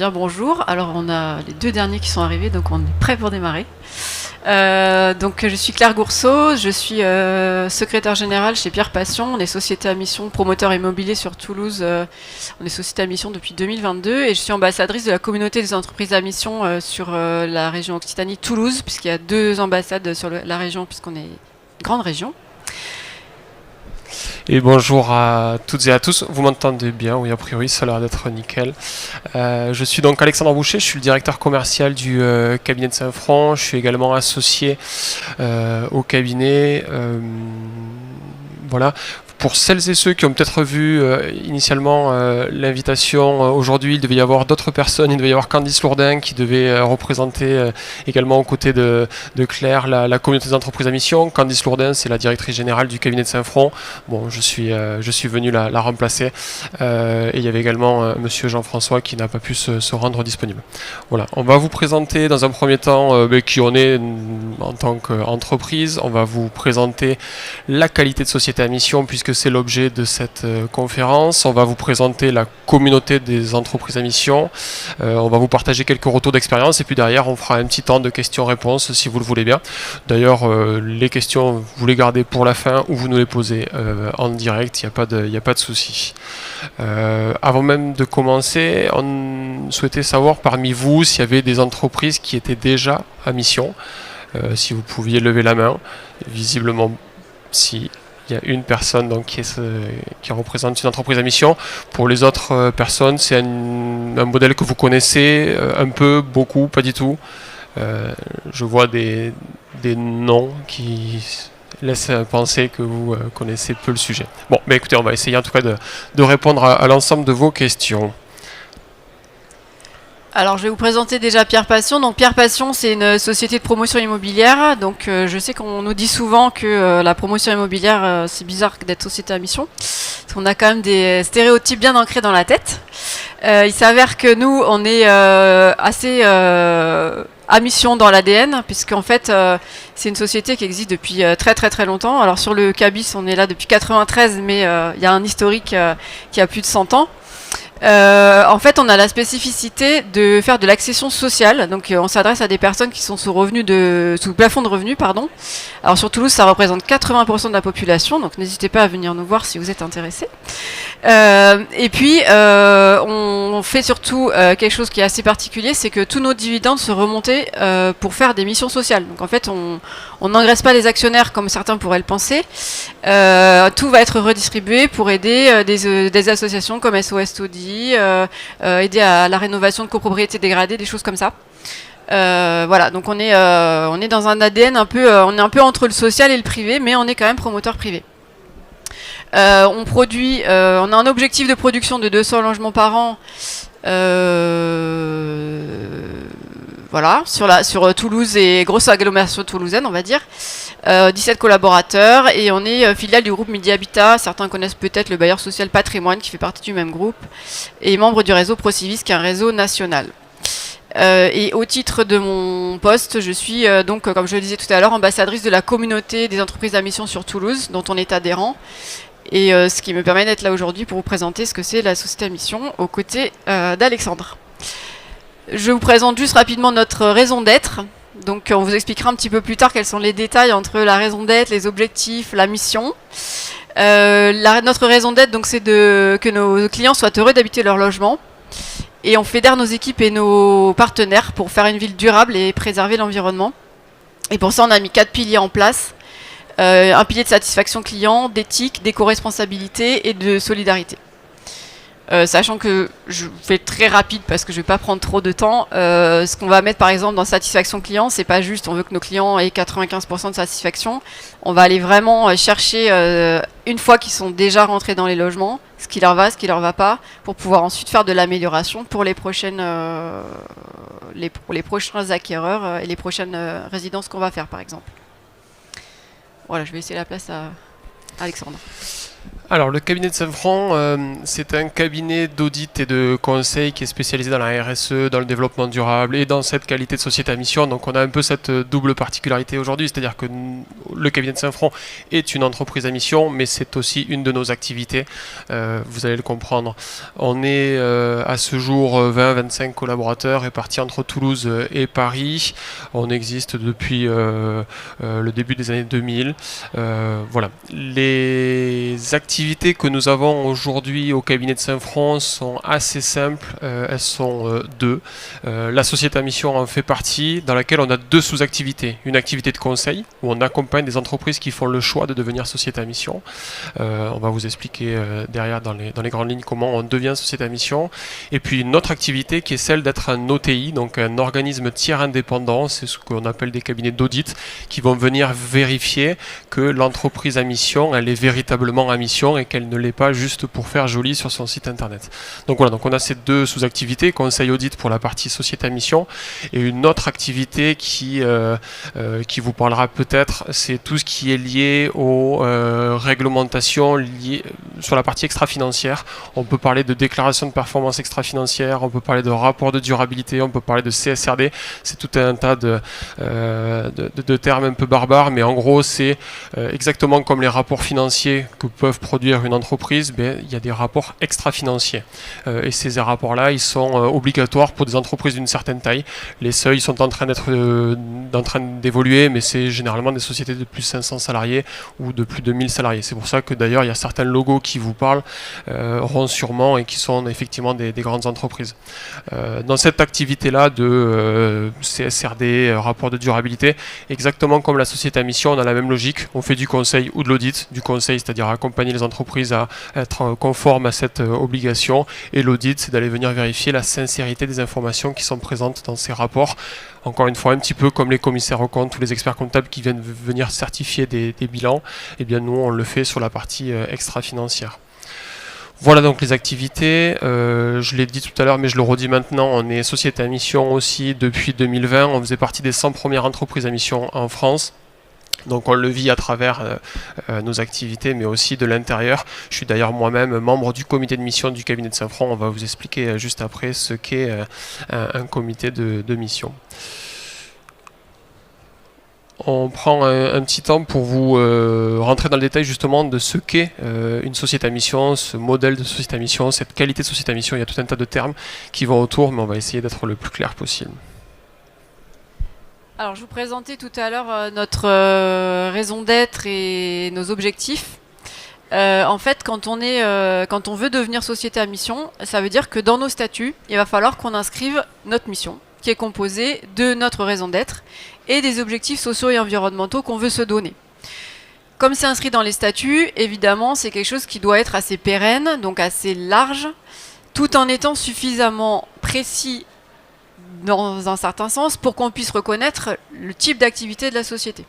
dire bonjour. Alors on a les deux derniers qui sont arrivés, donc on est prêt pour démarrer. Donc je suis Claire Gourceau, je suis secrétaire générale chez Pierre Passion. On est société à mission promoteur immobilier sur Toulouse. On est société à mission depuis 2022 et je suis ambassadrice de la communauté des entreprises à mission sur la région Occitanie-Toulouse, puisqu'il y a 2 ambassades sur la région, puisqu'on est une grande région. Et bonjour à toutes et à tous. Vous m'entendez bien? Oui, a priori, ça a l'air d'être nickel. Je suis donc Alexandre Boucher, je suis le directeur commercial du cabinet de Saint-Front. Je suis également associé au cabinet. Voilà. Pour celles et ceux qui ont peut-être vu initialement l'invitation, aujourd'hui il devait y avoir d'autres personnes, il devait y avoir Candice Lourdin qui devait représenter également aux côtés de Claire la communauté des entreprises à mission. Candice Lourdin, c'est la directrice générale du cabinet de Saint-Front. Bon, je suis venu la remplacer. Et il y avait également monsieur Jean-François qui n'a pas pu se rendre disponible. Voilà, on va vous présenter dans un premier temps qui on est en tant qu'entreprise. On va vous présenter la qualité de société à mission puisque c'est l'objet de cette conférence. On va vous présenter la communauté des entreprises à mission. On va vous partager quelques retours d'expérience et puis derrière on fera un petit temps de questions-réponses si vous le voulez bien. D'ailleurs les questions vous les gardez pour la fin ou vous nous les posez en direct, il n'y a pas de souci. Avant même de commencer, on souhaitait savoir parmi vous s'il y avait des entreprises qui étaient déjà à mission. Si vous pouviez lever la main, visiblement si. Il y a une personne donc, qui représente une entreprise à mission. Pour les autres personnes, c'est un modèle que vous connaissez un peu, beaucoup, pas du tout. Je vois des noms qui laissent penser que vous connaissez peu le sujet. Bon, mais écoutez, on va essayer en tout cas de répondre à l'ensemble de vos questions. Alors, je vais vous présenter déjà Pierre Passion. Donc, Pierre Passion, c'est une société de promotion immobilière. Donc, je sais qu'on nous dit souvent que la promotion immobilière, c'est bizarre d'être société à mission. Parce qu'on a quand même des stéréotypes bien ancrés dans la tête. Il s'avère que nous, on est assez à mission dans l'ADN, puisqu'en fait, c'est une société qui existe depuis très très très longtemps. Alors, sur le CABIS, on est là depuis 93, mais il y a un historique qui a plus de 100 ans. En fait, on a la spécificité de faire de l'accession sociale. Donc, on s'adresse à des personnes qui sont sous plafond de revenus, pardon. Alors, sur Toulouse, ça représente 80% de la population. Donc, n'hésitez pas à venir nous voir si vous êtes intéressés. Et puis, on fait surtout quelque chose qui est assez particulier, c'est que tous nos dividendes se remontaient pour faire des missions sociales. Donc, en fait, on n'engraisse pas les actionnaires comme certains pourraient le penser. Tout va être redistribué pour aider des associations comme SOS Taudis, aider à la rénovation de copropriétés dégradées, des choses comme ça. Voilà, donc on est dans un ADN on est un peu entre le social et le privé, mais on est quand même promoteur privé. On a un objectif de production de 200 logements par an. Voilà, sur Toulouse et grosse agglomération toulousaine, on va dire. 17 collaborateurs et on est filiale du groupe Midi Habitat. Certains connaissent peut-être le bailleur social Patrimoine qui fait partie du même groupe et membre du réseau Procivis qui est un réseau national. Et au titre de mon poste, je suis donc, comme je le disais tout à l'heure, ambassadrice de la communauté des entreprises à mission sur Toulouse, dont on est adhérent. Et ce qui me permet d'être là aujourd'hui pour vous présenter ce que c'est la société à mission aux côtés d'Alexandre. Je vous présente juste rapidement notre raison d'être. Donc on vous expliquera un petit peu plus tard quels sont les détails entre la raison d'être, les objectifs, la mission. Notre raison d'être, donc, c'est que nos clients soient heureux d'habiter leur logement. Et on fédère nos équipes et nos partenaires pour faire une ville durable et préserver l'environnement. Et pour ça, on a mis 4 piliers en place. Un pilier de satisfaction client, d'éthique, d'éco-responsabilité et de solidarité. Sachant que je fais très rapide parce que je ne vais pas prendre trop de temps. Ce qu'on va mettre par exemple dans satisfaction client, c'est pas juste on veut que nos clients aient 95% de satisfaction. On va aller vraiment chercher une fois qu'ils sont déjà rentrés dans les logements, ce qui leur va, ce qui leur va pas, pour pouvoir ensuite faire de l'amélioration pour les prochains acquéreurs et les prochaines résidences qu'on va faire par exemple. Voilà, je vais laisser la place à Alexandre. Alors, le cabinet de Saint-Franc, c'est un cabinet d'audit et de conseil qui est spécialisé dans la RSE, dans le développement durable et dans cette qualité de société à mission. Donc, on a un peu cette double particularité aujourd'hui, c'est-à-dire que le cabinet de Saint-Franc est une entreprise à mission, mais c'est aussi une de nos activités. Vous allez le comprendre. On est à ce jour 20-25 collaborateurs répartis entre Toulouse et Paris. On existe depuis le début des années 2000. Voilà. Les activités que nous avons aujourd'hui au cabinet de Saint-Franc sont assez simples, elles sont deux. La société à mission en fait partie, dans laquelle on a deux sous-activités. Une activité de conseil, où on accompagne des entreprises qui font le choix de devenir société à mission. On va vous expliquer derrière dans les grandes lignes comment on devient société à mission. Et puis une autre activité qui est celle d'être un OTI, donc un organisme tiers indépendant, c'est ce qu'on appelle des cabinets d'audit, qui vont venir vérifier que l'entreprise à mission, elle est véritablement à mission et qu'elle ne l'est pas juste pour faire joli sur son site internet. Donc voilà, donc on a ces deux sous-activités, conseil audit pour la partie société à mission, et une autre activité qui vous parlera peut-être, c'est tout ce qui est lié aux réglementations liées sur la partie extra-financière. On peut parler de déclaration de performance extra-financière, on peut parler de rapport de durabilité, on peut parler de CSRD, c'est tout un tas de termes un peu barbares, mais en gros c'est exactement comme les rapports financiers que peuvent produire une entreprise, il y a des rapports extra-financiers. Et ces rapports-là, ils sont obligatoires pour des entreprises d'une certaine taille. Les seuils sont en train d'évoluer, mais c'est généralement des sociétés de plus de 500 salariés ou de plus de 1000 salariés. C'est pour ça que d'ailleurs, il y a certains logos qui vous parlent ronds sûrement et qui sont effectivement des grandes entreprises. Dans cette activité-là de CSRD, rapport de durabilité, exactement comme la société à mission, on a la même logique. On fait du conseil ou de l'audit. Du conseil, c'est-à-dire accompagner les entreprises à être conformes à cette obligation, et l'audit, c'est d'aller venir vérifier la sincérité des informations qui sont présentes dans ces rapports. Encore une fois, un petit peu comme les commissaires aux comptes ou les experts comptables qui viennent venir certifier des bilans, et bien nous on le fait sur la partie extra-financière. Voilà donc les activités, je l'ai dit tout à l'heure mais je le redis maintenant, on est société à mission aussi depuis 2020, on faisait partie des 100 premières entreprises à mission en France. Donc on le vit à travers nos activités, mais aussi de l'intérieur. Je suis d'ailleurs moi-même membre du comité de mission du cabinet de Saint-Franc. On va vous expliquer juste après ce qu'est un comité de mission. On prend un petit temps pour vous rentrer dans le détail justement de ce qu'est une société à mission, ce modèle de société à mission, cette qualité de société à mission. Il y a tout un tas de termes qui vont autour, mais on va essayer d'être le plus clair possible. Alors, je vous présentais tout à l'heure notre raison d'être et nos objectifs. En fait, quand on veut devenir société à mission, ça veut dire que dans nos statuts, il va falloir qu'on inscrive notre mission, qui est composée de notre raison d'être et des objectifs sociaux et environnementaux qu'on veut se donner. Comme c'est inscrit dans les statuts, évidemment, c'est quelque chose qui doit être assez pérenne, donc assez large, tout en étant suffisamment précis dans un certain sens, pour qu'on puisse reconnaître le type d'activité de la société.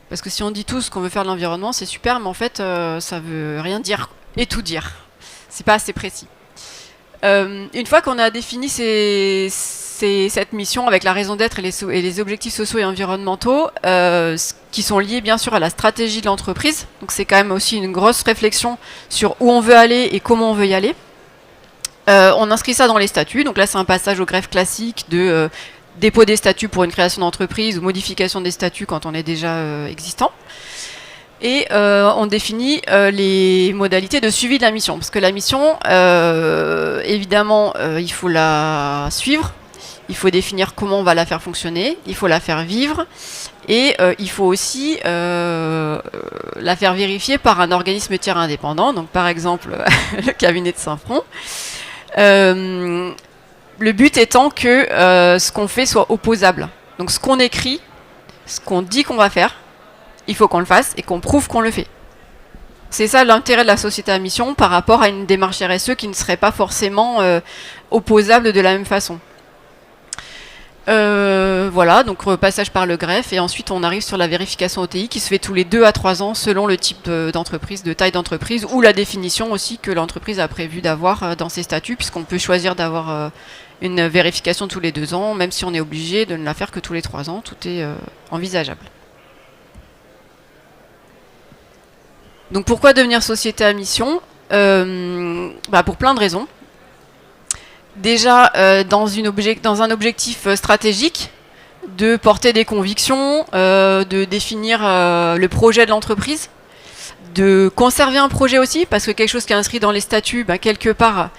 Parce que si on dit tous qu'on veut faire de l'environnement, c'est super, mais en fait, ça veut rien dire et tout dire. C'est pas assez précis. Une fois qu'on a défini cette mission avec la raison d'être et les objectifs sociaux et environnementaux, qui sont liés bien sûr à la stratégie de l'entreprise, donc c'est quand même aussi une grosse réflexion sur où on veut aller et comment on veut y aller. On inscrit ça dans les statuts, donc là c'est un passage au greffe classique de dépôt des statuts pour une création d'entreprise ou modification des statuts quand on est déjà existant. Et on définit les modalités de suivi de la mission, parce que la mission, évidemment, il faut la suivre, il faut définir comment on va la faire fonctionner, il faut la faire vivre, et il faut aussi la faire vérifier par un organisme tiers indépendant, donc par exemple le cabinet de Saint-Franc. Le but étant que ce qu'on fait soit opposable. Donc ce qu'on écrit, ce qu'on dit qu'on va faire, il faut qu'on le fasse et qu'on prouve qu'on le fait. C'est ça l'intérêt de la société à mission par rapport à une démarche RSE qui ne serait pas forcément opposable de la même façon. Voilà, donc passage par le greffe et ensuite on arrive sur la vérification OTI qui se fait tous les 2 à 3 ans selon le type d'entreprise, de taille d'entreprise ou la définition aussi que l'entreprise a prévu d'avoir dans ses statuts, puisqu'on peut choisir d'avoir une vérification tous les 2 ans, même si on est obligé de ne la faire que tous les 3 ans, tout est envisageable. Donc pourquoi devenir société à mission ? Pour plein de raisons. Déjà, dans un objectif stratégique, de porter des convictions, de définir le projet de l'entreprise, de conserver un projet aussi, parce que quelque chose qui est inscrit dans les statuts, quelque part,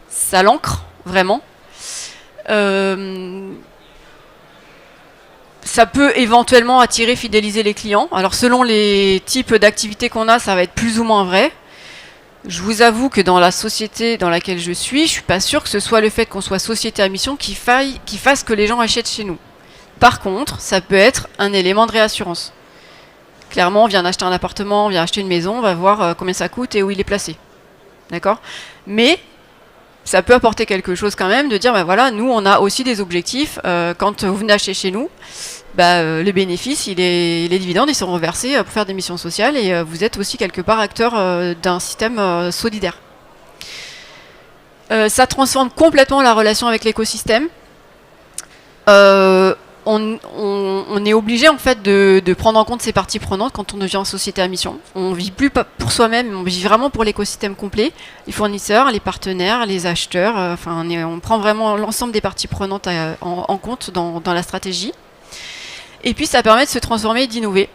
ça l'ancre, vraiment. Ça peut éventuellement attirer, fidéliser les clients. Alors selon les types d'activités qu'on a, ça va être plus ou moins vrai. Je vous avoue que dans la société dans laquelle je suis pas sûre que ce soit le fait qu'on soit société à mission qui fasse que les gens achètent chez nous. Par contre, ça peut être un élément de réassurance. Clairement, on vient d'acheter un appartement, on vient acheter une maison, on va voir combien ça coûte et où il est placé. D'accord ? Mais ça peut apporter quelque chose quand même de dire, nous, on a aussi des objectifs. Quand vous venez acheter chez nous, le bénéfice, les dividendes, ils sont reversés pour faire des missions sociales et vous êtes aussi quelque part acteur d'un système solidaire. Ça transforme complètement la relation avec l'écosystème. On est obligé en fait de prendre en compte ces parties prenantes quand on devient en société à mission. On ne vit plus pour soi-même, on vit vraiment pour l'écosystème complet, les fournisseurs, les partenaires, les acheteurs. On prend vraiment l'ensemble des parties prenantes en compte dans la stratégie. Et puis ça permet de se transformer et d'innover.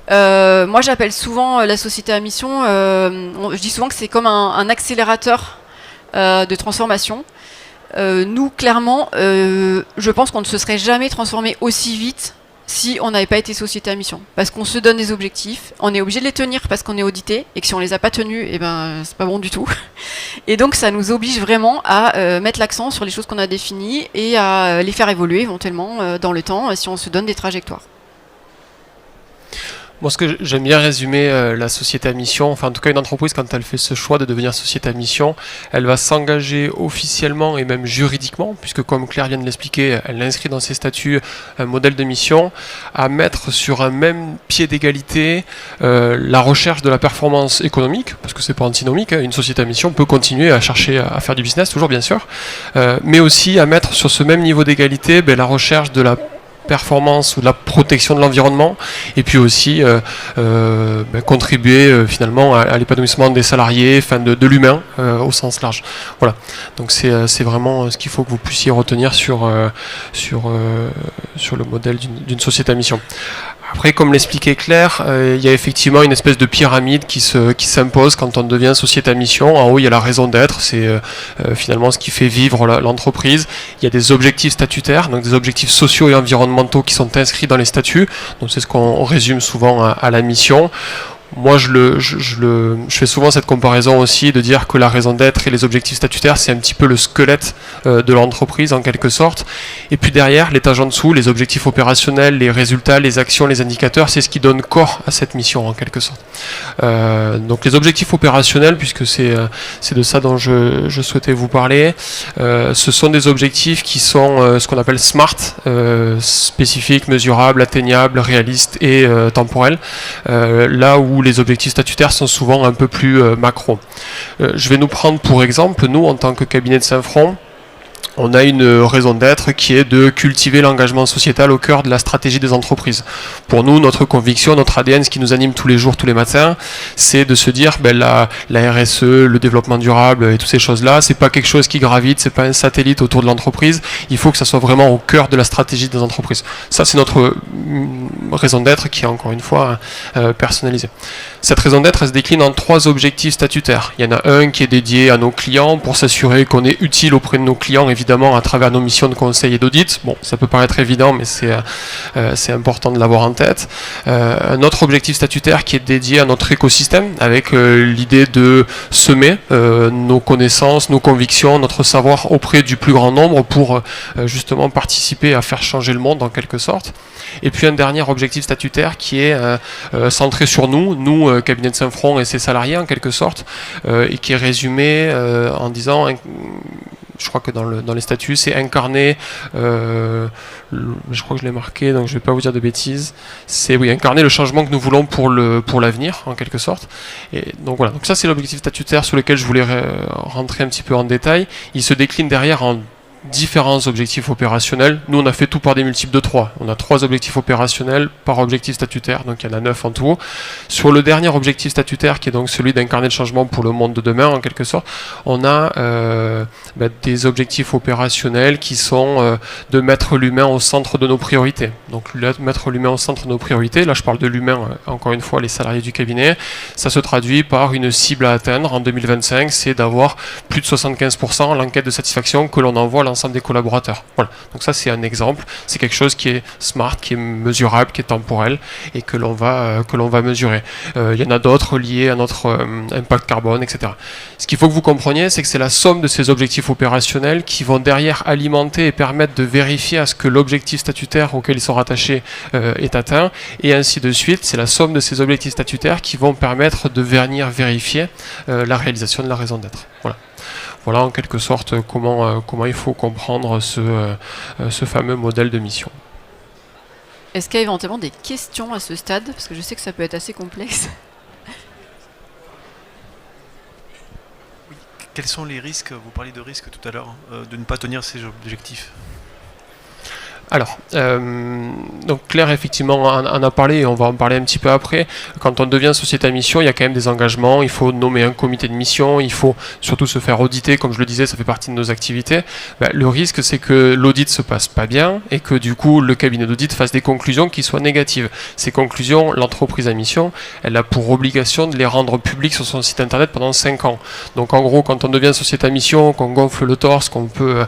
Moi j'appelle souvent la société à mission, je dis souvent que c'est comme un accélérateur de transformation. Nous, clairement, je pense qu'on ne se serait jamais transformé aussi vite si on n'avait pas été société à mission. Parce qu'on se donne des objectifs, on est obligé de les tenir parce qu'on est audité, et que si on les a pas tenus, c'est pas bon du tout. Et donc ça nous oblige vraiment à mettre l'accent sur les choses qu'on a définies et à les faire évoluer éventuellement dans le temps si on se donne des trajectoires. Moi, ce que j'aime bien résumer la société à mission, enfin en tout cas une entreprise quand elle fait ce choix de devenir société à mission, elle va s'engager officiellement et même juridiquement, puisque comme Claire vient de l'expliquer, elle inscrit dans ses statuts un modèle de mission, à mettre sur un même pied d'égalité la recherche de la performance économique, parce que c'est pas antinomique, une société à mission peut continuer à chercher à faire du business, toujours bien sûr, mais aussi à mettre sur ce même niveau d'égalité la recherche de la performance ou de la protection de l'environnement et puis aussi contribuer finalement à l'épanouissement des salariés, de l'humain au sens large. Voilà. Donc c'est vraiment ce qu'il faut que vous puissiez retenir sur le modèle d'une société à mission. Après, comme l'expliquait Claire, il y a effectivement une espèce de pyramide qui s'impose quand on devient société à mission. En haut, il y a la raison d'être, c'est finalement ce qui fait vivre l'entreprise. Il y a des objectifs statutaires, donc des objectifs sociaux et environnementaux qui sont inscrits dans les statuts. Donc c'est ce qu'on résume souvent à la mission. Moi, je fais souvent cette comparaison aussi de dire que la raison d'être et les objectifs statutaires, c'est un petit peu le squelette de l'entreprise en quelque sorte. Et puis derrière, l'étage en dessous, les objectifs opérationnels, les résultats, les actions, les indicateurs, c'est ce qui donne corps à cette mission en quelque sorte. Donc les objectifs opérationnels, puisque c'est de ça dont je souhaitais vous parler, ce sont des objectifs qui sont ce qu'on appelle SMART, spécifiques, mesurables, atteignables, réalistes et temporels. Là où les objectifs statutaires sont souvent un peu plus macro. Je vais nous prendre pour exemple, nous en tant que cabinet de Saint-Front, on a une raison d'être qui est de cultiver l'engagement sociétal au cœur de la stratégie des entreprises. Pour nous, notre conviction, notre ADN, ce qui nous anime tous les jours, tous les matins, c'est de se dire la RSE, le développement durable et toutes ces choses-là, c'est pas quelque chose qui gravite, c'est pas un satellite autour de l'entreprise, il faut que ça soit vraiment au cœur de la stratégie des entreprises. Ça, c'est notre raison d'être qui est encore une fois personnalisée. Cette raison d'être, elle se décline en 3 objectifs statutaires. Il y en a un qui est dédié à nos clients pour s'assurer qu'on est utile auprès de nos clients, évidemment à travers nos missions de conseil et d'audit. Bon, ça peut paraître évident, mais c'est important de l'avoir en tête. Un autre objectif statutaire qui est dédié à notre écosystème, avec l'idée de semer nos connaissances, nos convictions, notre savoir auprès du plus grand nombre pour justement participer à faire changer le monde en quelque sorte. Et puis un dernier objectif statutaire qui est centré sur nous, cabinet de Saint-Front et ses salariés en quelque sorte, et qui est résumé en disant, je crois que dans les statuts, c'est incarner, je crois que je l'ai marqué, donc je ne vais pas vous dire de bêtises, c'est incarner le changement que nous voulons pour l'avenir en quelque sorte. Et donc voilà, donc ça c'est l'objectif statutaire sur lequel je voulais rentrer un petit peu en détail. Il se décline derrière en différents objectifs opérationnels. Nous, on a fait tout par des multiples de 3. On a 3 objectifs opérationnels par objectif statutaire, donc il y en a 9 en tout. Sur le dernier objectif statutaire, qui est donc celui d'incarner le changement pour le monde de demain, en quelque sorte, on a des objectifs opérationnels qui sont de mettre l'humain au centre de nos priorités. Donc mettre l'humain au centre de nos priorités, là je parle de l'humain, encore une fois, les salariés du cabinet, ça se traduit par une cible à atteindre en 2025, c'est d'avoir plus de 75% l'enquête de satisfaction que l'on envoie à l'ensemble des collaborateurs. Voilà. Donc ça c'est un exemple, c'est quelque chose qui est smart, qui est mesurable, qui est temporel et que l'on va mesurer. Il y en a d'autres liés à notre impact carbone, etc. Ce qu'il faut que vous compreniez, c'est que c'est la somme de ces objectifs opérationnels qui vont derrière alimenter et permettre de vérifier à ce que l'objectif statutaire auquel ils sont rattachés est atteint, et ainsi de suite. C'est la somme de ces objectifs statutaires qui vont permettre de venir vérifier la réalisation de la raison d'être. Voilà. Voilà en quelque sorte comment il faut comprendre ce fameux modèle de mission. Est-ce qu'il y a éventuellement des questions à ce stade? Parce que je sais que ça peut être assez complexe. Oui. Quels sont les risques? Vous parliez de risques tout à l'heure, de ne pas tenir ces objectifs. Alors, donc Claire effectivement en a parlé, et on va en parler un petit peu après. Quand on devient société à mission, il y a quand même des engagements, il faut nommer un comité de mission, il faut surtout se faire auditer, comme je le disais, ça fait partie de nos activités. Le risque, c'est que l'audit se passe pas bien, et que du coup, le cabinet d'audit fasse des conclusions qui soient négatives. Ces conclusions, l'entreprise à mission, elle a pour obligation de les rendre publiques sur son site internet pendant 5 ans. Donc en gros, quand on devient société à mission, qu'on gonfle le torse, qu'on peut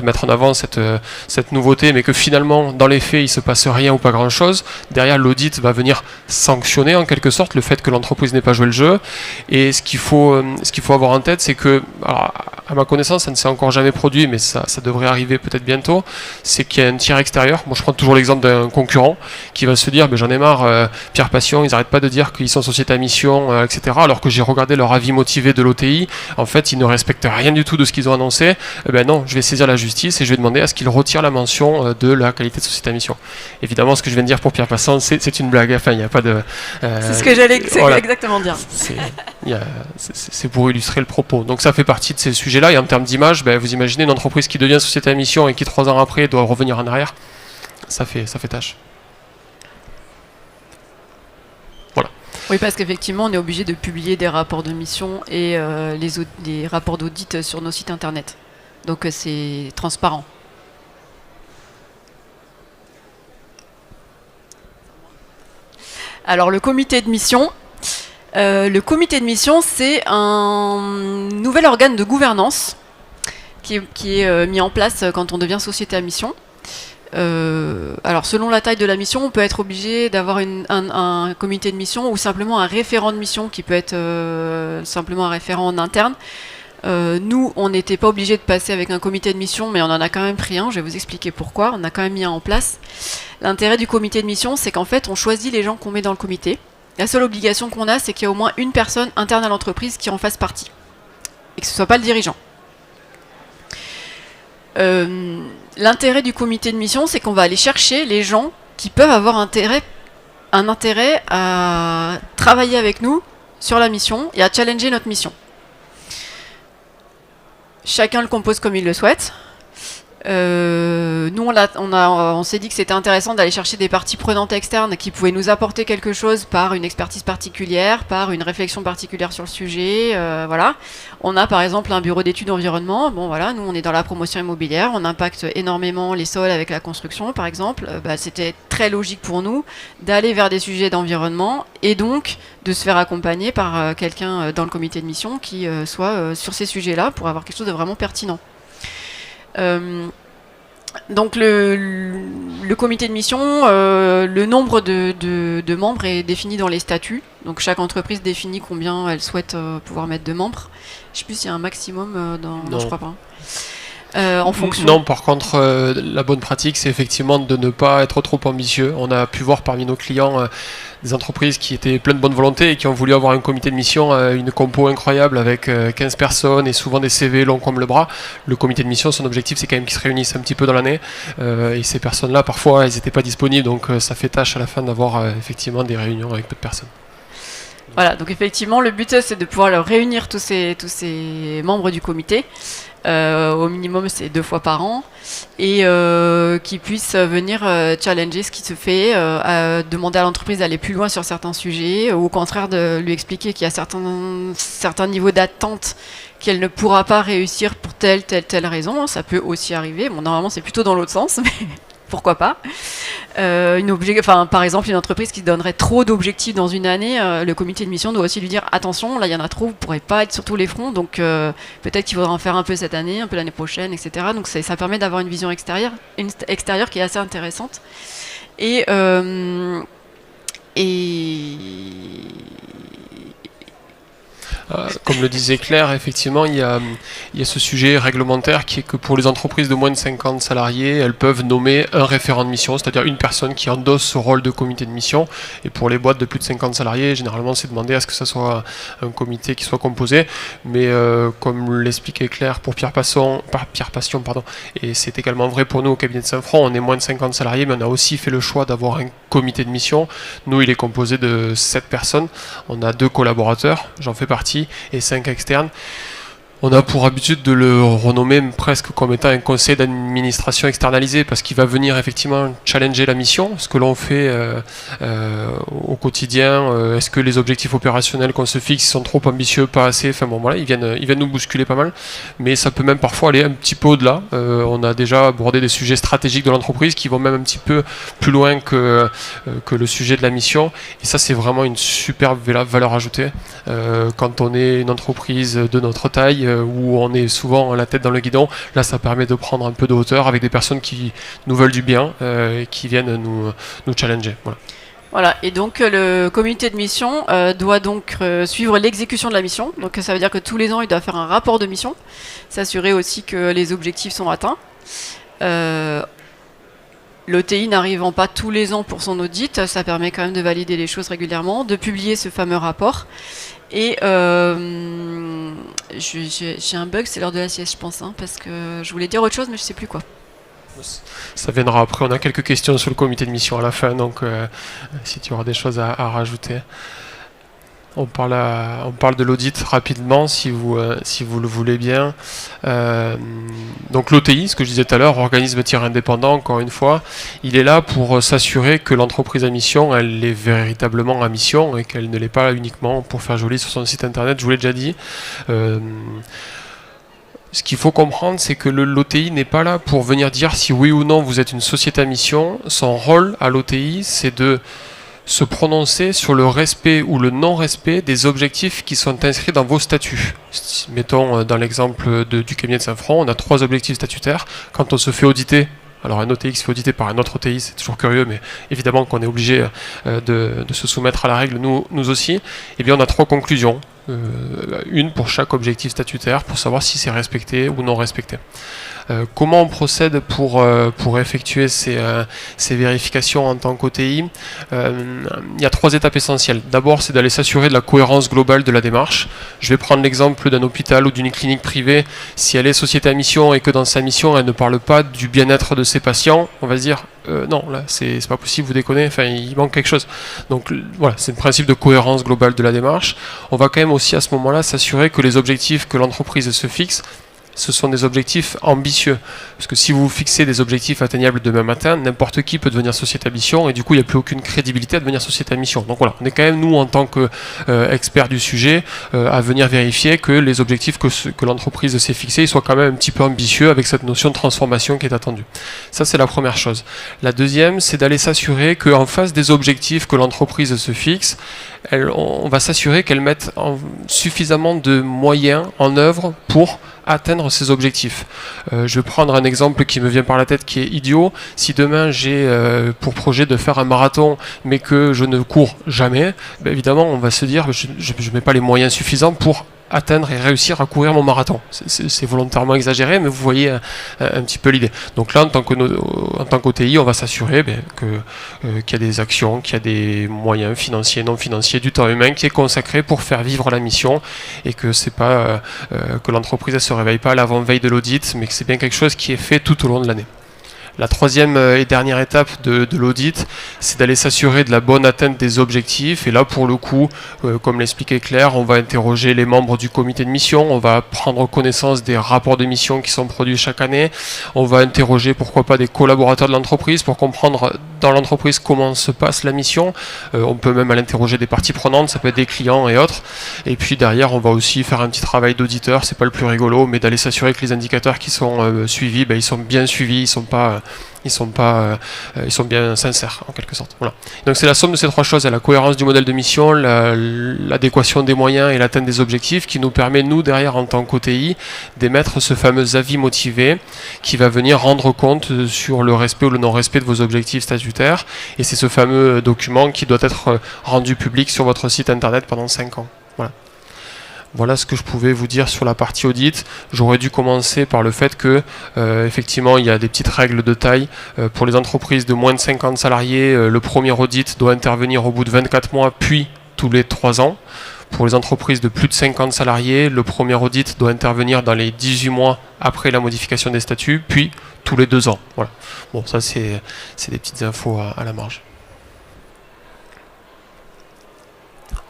mettre en avant cette nouveauté, mais que finalement, dans les faits, il ne se passe rien ou pas grand-chose. Derrière, l'audit va venir sanctionner en quelque sorte le fait que l'entreprise n'ait pas joué le jeu. Et ce qu'il faut avoir en tête, c'est que, alors, à ma connaissance, ça ne s'est encore jamais produit, mais ça devrait arriver peut-être bientôt, c'est qu'il y a un tiers extérieur. Moi, je prends toujours l'exemple d'un concurrent qui va se dire, j'en ai marre, Pierre Passion, ils n'arrêtent pas de dire qu'ils sont société à mission, etc. Alors que j'ai regardé leur avis motivé de l'OTI, en fait, ils ne respectent rien du tout de ce qu'ils ont annoncé. Non, je vais saisir la justice et je vais demander à ce qu'il retire la mention de la qualité de société à mission. Évidemment, ce que je viens de dire pour Pierre Passan, c'est une blague. Enfin, il n'y a pas de... c'est ce que j'allais exactement dire. C'est pour illustrer le propos. Donc ça fait partie de ces sujets-là. Et en termes d'image, vous imaginez une entreprise qui devient société à mission et qui 3 ans après doit revenir en arrière. Ça fait tâche. Voilà. Oui, parce qu'effectivement, on est obligé de publier des rapports de mission et les rapports d'audit sur nos sites internet. Donc c'est transparent. Alors le comité de mission, c'est un nouvel organe de gouvernance qui est mis en place quand on devient société à mission. Alors selon la taille de la mission, on peut être obligé d'avoir un comité de mission ou simplement un référent de mission qui peut être simplement un référent en interne. Nous, on n'était pas obligé de passer avec un comité de mission, mais on en a quand même pris un. Je vais vous expliquer pourquoi. On a quand même mis un en place. L'intérêt du comité de mission, c'est qu'en fait, on choisit les gens qu'on met dans le comité. La seule obligation qu'on a, c'est qu'il y a au moins une personne interne à l'entreprise qui en fasse partie. Et que ce ne soit pas le dirigeant. L'intérêt du comité de mission, c'est qu'on va aller chercher les gens qui peuvent avoir un intérêt à travailler avec nous sur la mission et à challenger notre mission. Chacun le compose comme il le souhaite. Nous, on s'est dit que c'était intéressant d'aller chercher des parties prenantes externes qui pouvaient nous apporter quelque chose par une expertise particulière, par une réflexion particulière sur le sujet. Voilà. On a par exemple un bureau d'études environnement. Bon, voilà, nous, on est dans la promotion immobilière. On impacte énormément les sols avec la construction, par exemple. C'était très logique pour nous d'aller vers des sujets d'environnement et donc de se faire accompagner par quelqu'un dans le comité de mission qui soit sur ces sujets-là pour avoir quelque chose de vraiment pertinent. Donc le comité de mission, le nombre de membres est défini dans les statuts. Donc chaque entreprise définit combien elle souhaite pouvoir mettre de membres. Je ne sais plus s'il y a un maximum non, je crois pas. En fonction. Non, par contre, la bonne pratique, c'est effectivement de ne pas être trop ambitieux. On a pu voir parmi nos clients des entreprises qui étaient pleines de bonne volonté et qui ont voulu avoir un comité de mission, une compo incroyable avec 15 personnes et souvent des CV longs comme le bras. Le comité de mission, son objectif, c'est quand même qu'ils se réunissent un petit peu dans l'année. Et ces personnes-là, parfois, elles n'étaient pas disponibles, donc ça fait tâche à la fin d'avoir effectivement des réunions avec peu de personnes. Voilà, donc effectivement, le but, c'est de pouvoir leur réunir tous ces membres du comité Au minimum, c'est 2 fois par an. Et qui puisse venir challenger ce qui se fait, demander à l'entreprise d'aller plus loin sur certains sujets, ou au contraire de lui expliquer qu'il y a certains niveaux d'attente qu'elle ne pourra pas réussir pour telle raison. Ça peut aussi arriver. Bon, normalement, c'est plutôt dans l'autre sens, mais pourquoi pas. Par exemple, une entreprise qui donnerait trop d'objectifs dans une année, le comité de mission doit aussi lui dire attention, là il y en a trop, vous ne pourrez pas être sur tous les fronts, donc peut-être qu'il faudra en faire un peu cette année, un peu l'année prochaine, etc. Donc ça permet d'avoir une vision extérieure qui est assez intéressante. Et Comme le disait Claire, effectivement, il y a ce sujet réglementaire qui est que pour les entreprises de moins de 50 salariés, elles peuvent nommer un référent de mission, c'est-à-dire une personne qui endosse ce rôle de comité de mission. Et pour les boîtes de plus de 50 salariés, généralement, c'est demandé à ce que ce soit un comité qui soit composé. Mais comme l'expliquait Claire pour Pierre Passion, et c'est également vrai pour nous au cabinet de Saint-Front, on est moins de 50 salariés, mais on a aussi fait le choix d'avoir un comité de mission. Nous, il est composé de 7 personnes. On a 2 collaborateurs, j'en fais partie, et 5 externes. On a pour habitude de le renommer presque comme étant un conseil d'administration externalisé parce qu'il va venir effectivement challenger la mission, ce que l'on fait au quotidien. Est-ce que les objectifs opérationnels qu'on se fixe sont trop ambitieux, pas assez? Enfin bon, voilà, ils viennent nous bousculer pas mal, mais ça peut même parfois aller un petit peu au-delà. On a déjà abordé des sujets stratégiques de l'entreprise qui vont même un petit peu plus loin que le sujet de la mission, et ça c'est vraiment une super valeur ajoutée quand on est une entreprise de notre taille, où on est souvent la tête dans le guidon. Là, ça permet de prendre un peu de hauteur avec des personnes qui nous veulent du bien et qui viennent nous challenger. Voilà, et donc le comité de mission doit donc suivre l'exécution de la mission. Donc ça veut dire que tous les ans, il doit faire un rapport de mission, s'assurer aussi que les objectifs sont atteints. L'OTI n'arrivant pas tous les ans pour son audit, ça permet quand même de valider les choses régulièrement, de publier ce fameux rapport. Et j'ai un bug, c'est l'heure de la sieste, je pense, parce que je voulais dire autre chose, mais je sais plus quoi. Ça viendra après, on a quelques questions sur le comité de mission à la fin, donc si tu auras des choses à rajouter. On parle de l'audit rapidement, si vous le voulez bien. Donc l'OTI, ce que je disais tout à l'heure, organisme tiers indépendant, encore une fois, il est là pour s'assurer que l'entreprise à mission, elle est véritablement à mission et qu'elle ne l'est pas uniquement pour faire joli sur son site internet, je vous l'ai déjà dit. Ce qu'il faut comprendre, c'est que l'OTI n'est pas là pour venir dire si oui ou non vous êtes une société à mission. Son rôle à l'OTI, c'est de se prononcer sur le respect ou le non-respect des objectifs qui sont inscrits dans vos statuts. Mettons dans l'exemple du cabinet de Saint-Front, on a 3 objectifs statutaires. Quand on se fait auditer, alors un OTI qui se fait auditer par un autre OTI, c'est toujours curieux, mais évidemment qu'on est obligé de se soumettre à la règle, nous aussi, eh bien on a 3 conclusions. Une pour chaque objectif statutaire, pour savoir si c'est respecté ou non respecté. Comment on procède pour effectuer ces vérifications en tant qu'OTI? Il y a 3 étapes essentielles. D'abord, c'est d'aller s'assurer de la cohérence globale de la démarche. Je vais prendre l'exemple d'un hôpital ou d'une clinique privée. Si elle est société à mission et que dans sa mission, elle ne parle pas du bien-être de ses patients, on va se dire non, là, c'est pas possible, vous déconnez, enfin, il manque quelque chose. Donc voilà, c'est le principe de cohérence globale de la démarche. On va quand même aussi à ce moment-là s'assurer que les objectifs que l'entreprise se fixe, ce sont des objectifs ambitieux. Parce que si vous fixez des objectifs atteignables demain matin, n'importe qui peut devenir société à mission et du coup, il n'y a plus aucune crédibilité à devenir société à mission. Donc voilà, on est quand même, nous, en tant qu'experts du sujet, à venir vérifier que les objectifs que l'entreprise s'est fixés soient quand même un petit peu ambitieux avec cette notion de transformation qui est attendue. Ça, c'est la première chose. La deuxième, c'est d'aller s'assurer qu'en face des objectifs que l'entreprise se fixe, on va s'assurer qu'elle mette suffisamment de moyens en œuvre pour atteindre ces objectifs. Je vais prendre un exemple qui me vient par la tête qui est idiot. Si demain j'ai pour projet de faire un marathon mais que je ne cours jamais, ben évidemment on va se dire je ne mets pas les moyens suffisants pour atteindre et réussir à courir mon marathon. C'est volontairement exagéré, mais vous voyez un petit peu l'idée. Donc là, en tant qu'OTI, on va s'assurer qu'il y a des actions, qu'il y a des moyens financiers, non financiers, du temps humain qui est consacré pour faire vivre la mission et que c'est pas que l'entreprise ne se réveille pas à l'avant-veille de l'audit, mais que c'est bien quelque chose qui est fait tout au long de l'année. La troisième et dernière étape de l'audit, c'est d'aller s'assurer de la bonne atteinte des objectifs. Et là, pour le coup, comme l'expliquait Claire, on va interroger les membres du comité de mission, on va prendre connaissance des rapports de mission qui sont produits chaque année, on va interroger pourquoi pas des collaborateurs de l'entreprise pour comprendre dans l'entreprise comment se passe la mission. On peut même aller interroger des parties prenantes, ça peut être des clients et autres. Et puis derrière, on va aussi faire un petit travail d'auditeur, c'est pas le plus rigolo, mais d'aller s'assurer que les indicateurs qui sont suivis, ils sont bien suivis, ils sont bien sincères en quelque sorte. Voilà. Donc c'est la somme de ces trois choses, la cohérence du modèle de mission, l'adéquation des moyens et l'atteinte des objectifs qui nous permet, nous, derrière, en tant qu'OTI, d'émettre ce fameux avis motivé qui va venir rendre compte sur le respect ou le non-respect de vos objectifs statutaires. Et c'est ce fameux document qui doit être rendu public sur votre site internet pendant 5 ans. Voilà. Voilà ce que je pouvais vous dire sur la partie audit. J'aurais dû commencer par le fait que, effectivement, il y a des petites règles de taille. Pour les entreprises de moins de 50 salariés, le premier audit doit intervenir au bout de 24 mois, puis tous les 3 ans. Pour les entreprises de plus de 50 salariés, le premier audit doit intervenir dans les 18 mois après la modification des statuts, puis tous les 2 ans. Voilà. Bon, ça, c'est des petites infos à la marge.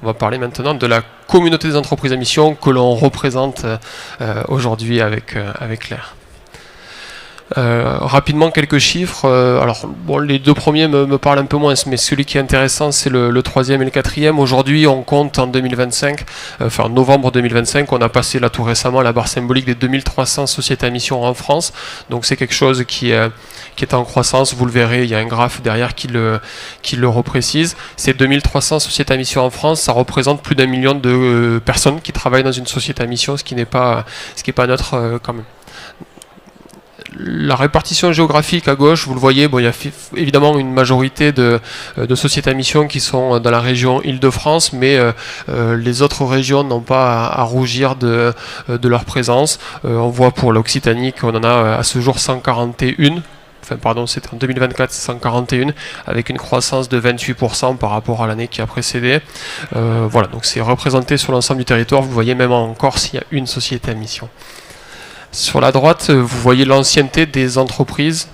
On va parler maintenant de la communauté des entreprises à mission que l'on représente aujourd'hui avec Claire. Rapidement, quelques chiffres. Alors, bon, les deux premiers me parlent un peu moins, mais celui qui est intéressant, c'est le troisième et le quatrième. Aujourd'hui, on compte en 2025, en novembre 2025, on a passé là tout récemment la barre symbolique des 2300 sociétés à mission en France. Donc, c'est quelque chose qui est en croissance. Vous le verrez, il y a un graphe derrière qui le reprécise. Ces 2300 sociétés à mission en France, ça représente plus d'1 million de personnes qui travaillent dans une société à mission, ce qui n'est pas neutre quand même. La répartition géographique à gauche, vous le voyez, bon, il y a évidemment une majorité de sociétés à mission qui sont dans la région Île-de-France, mais les autres régions n'ont pas à rougir de leur présence. On voit pour l'Occitanie qu'on en a à ce jour 141. C'était en 2024, c'est 141, avec une croissance de 28% par rapport à l'année qui a précédé. Voilà, donc c'est représenté sur l'ensemble du territoire. Vous voyez, même en Corse, il y a une société à mission. Sur la droite, vous voyez l'ancienneté des entreprises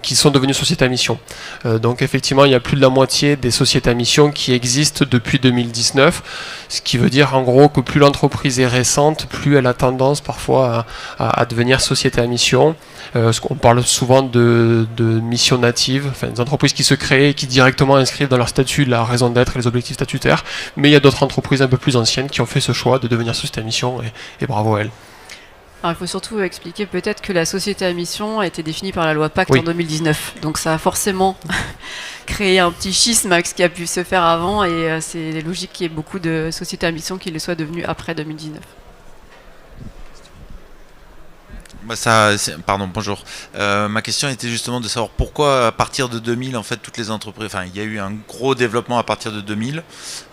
qui sont devenues sociétés à mission. Donc effectivement, il y a plus de la moitié des sociétés à mission qui existent depuis 2019, ce qui veut dire en gros que plus l'entreprise est récente, plus elle a tendance parfois à devenir société à mission. On parle souvent de mission native, des entreprises qui se créent et qui directement inscrivent dans leur statut la raison d'être et les objectifs statutaires. Mais il y a d'autres entreprises un peu plus anciennes qui ont fait ce choix de devenir société à mission et bravo à elles. Alors, il faut surtout expliquer peut-être que la société à mission a été définie par la loi Pacte en 2019. Donc ça a forcément créé un petit schisme avec ce qui a pu se faire avant et c'est logique qu'il y ait beaucoup de sociétés à mission qui le soient devenues après 2019. Pardon, bonjour. Ma question était justement de savoir pourquoi à partir de 2000, en fait, toutes les entreprises, il y a eu un gros développement à partir de 2000,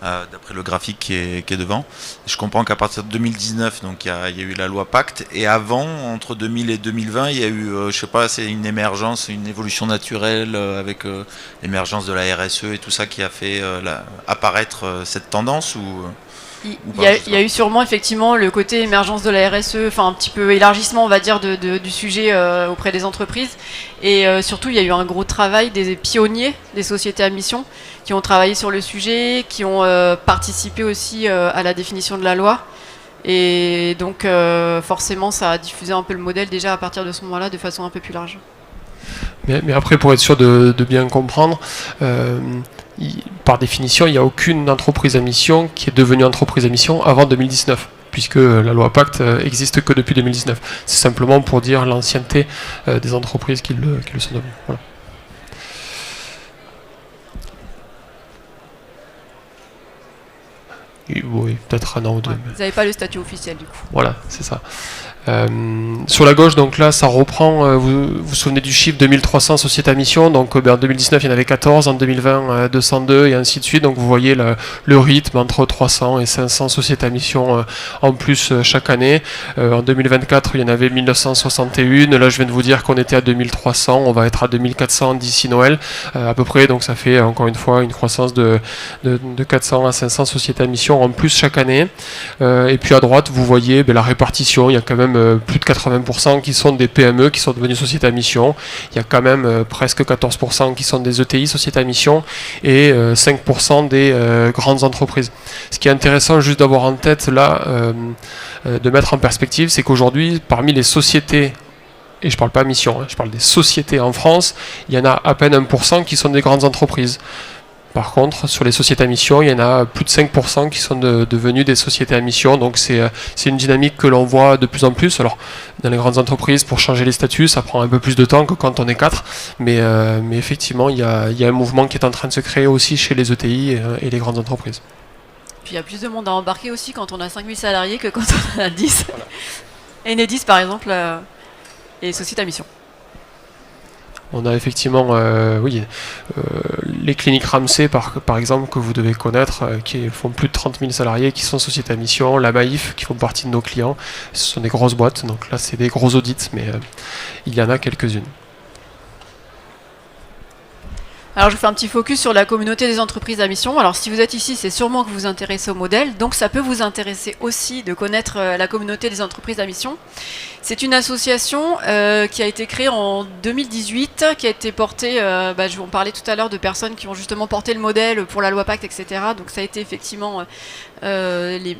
d'après le graphique qui est devant. Je comprends qu'à partir de 2019, donc il y a eu la loi Pacte, et avant, entre 2000 et 2020, il y a eu, je sais pas, c'est une émergence, une évolution naturelle avec l'émergence de la RSE et tout ça qui a fait apparaître cette tendance ou Il y a eu sûrement effectivement le côté émergence de la RSE, un petit peu élargissement on va dire du sujet auprès des entreprises et surtout il y a eu un gros travail des pionniers des sociétés à mission qui ont travaillé sur le sujet, qui ont participé aussi à la définition de la loi et donc forcément ça a diffusé un peu le modèle déjà à partir de ce moment-là de façon un peu plus large. Mais après, pour être sûr de bien comprendre, par définition, il n'y a aucune entreprise à mission qui est devenue entreprise à mission avant 2019, puisque la loi Pacte existe que depuis 2019. C'est simplement pour dire l'ancienneté des entreprises qui le sont devenues. Voilà. Oui, peut-être un an ou deux. Vous n'avez pas le statut officiel du coup. Voilà, c'est ça. Sur la gauche, donc là, ça reprend, vous vous souvenez du chiffre 2300 sociétés à mission, donc en 2019, il y en avait 14, en 2020, 202, et ainsi de suite, donc vous voyez le rythme entre 300 et 500 sociétés à mission en plus chaque année. En 2024, il y en avait 1961, là je viens de vous dire qu'on était à 2300, on va être à 2400 d'ici Noël, à peu près, donc ça fait encore une fois une croissance de 400 à 500 sociétés à mission missions en plus chaque année. Et puis à droite, vous voyez la répartition. Il y a quand même plus de 80% qui sont des PME qui sont devenues sociétés à mission. Il y a quand même presque 14% qui sont des ETI, sociétés à mission, et 5% des grandes entreprises. Ce qui est intéressant juste d'avoir en tête là, de mettre en perspective, c'est qu'aujourd'hui, parmi les sociétés, et je ne parle pas mission, je parle des sociétés en France, il y en a à peine 1% qui sont des grandes entreprises. Par contre, sur les sociétés à mission, il y en a plus de 5% qui sont devenus des sociétés à mission. Donc c'est une dynamique que l'on voit de plus en plus. Alors, dans les grandes entreprises, pour changer les statuts, ça prend un peu plus de temps que quand on est 4. Mais effectivement, il y a un mouvement qui est en train de se créer aussi chez les ETI et les grandes entreprises. Puis il y a plus de monde à embarquer aussi quand on a 5000 salariés que quand on en a 10. Voilà. Enedis, par exemple, et société à mission. On a effectivement les cliniques Ramsay, par exemple, que vous devez connaître, qui font plus de 30 000 salariés, qui sont sociétés à mission, la Maïf, qui font partie de nos clients. Ce sont des grosses boîtes, donc là, c'est des gros audits, mais il y en a quelques-unes. Alors je fais un petit focus sur la communauté des entreprises à mission. Alors si vous êtes ici, c'est sûrement que vous vous intéressez au modèle, donc ça peut vous intéresser aussi de connaître la communauté des entreprises à mission. C'est une association qui a été créée en 2018, qui a été portée, je vous en parlais tout à l'heure de personnes qui ont justement porté le modèle pour la loi Pacte, etc. Donc ça a été effectivement le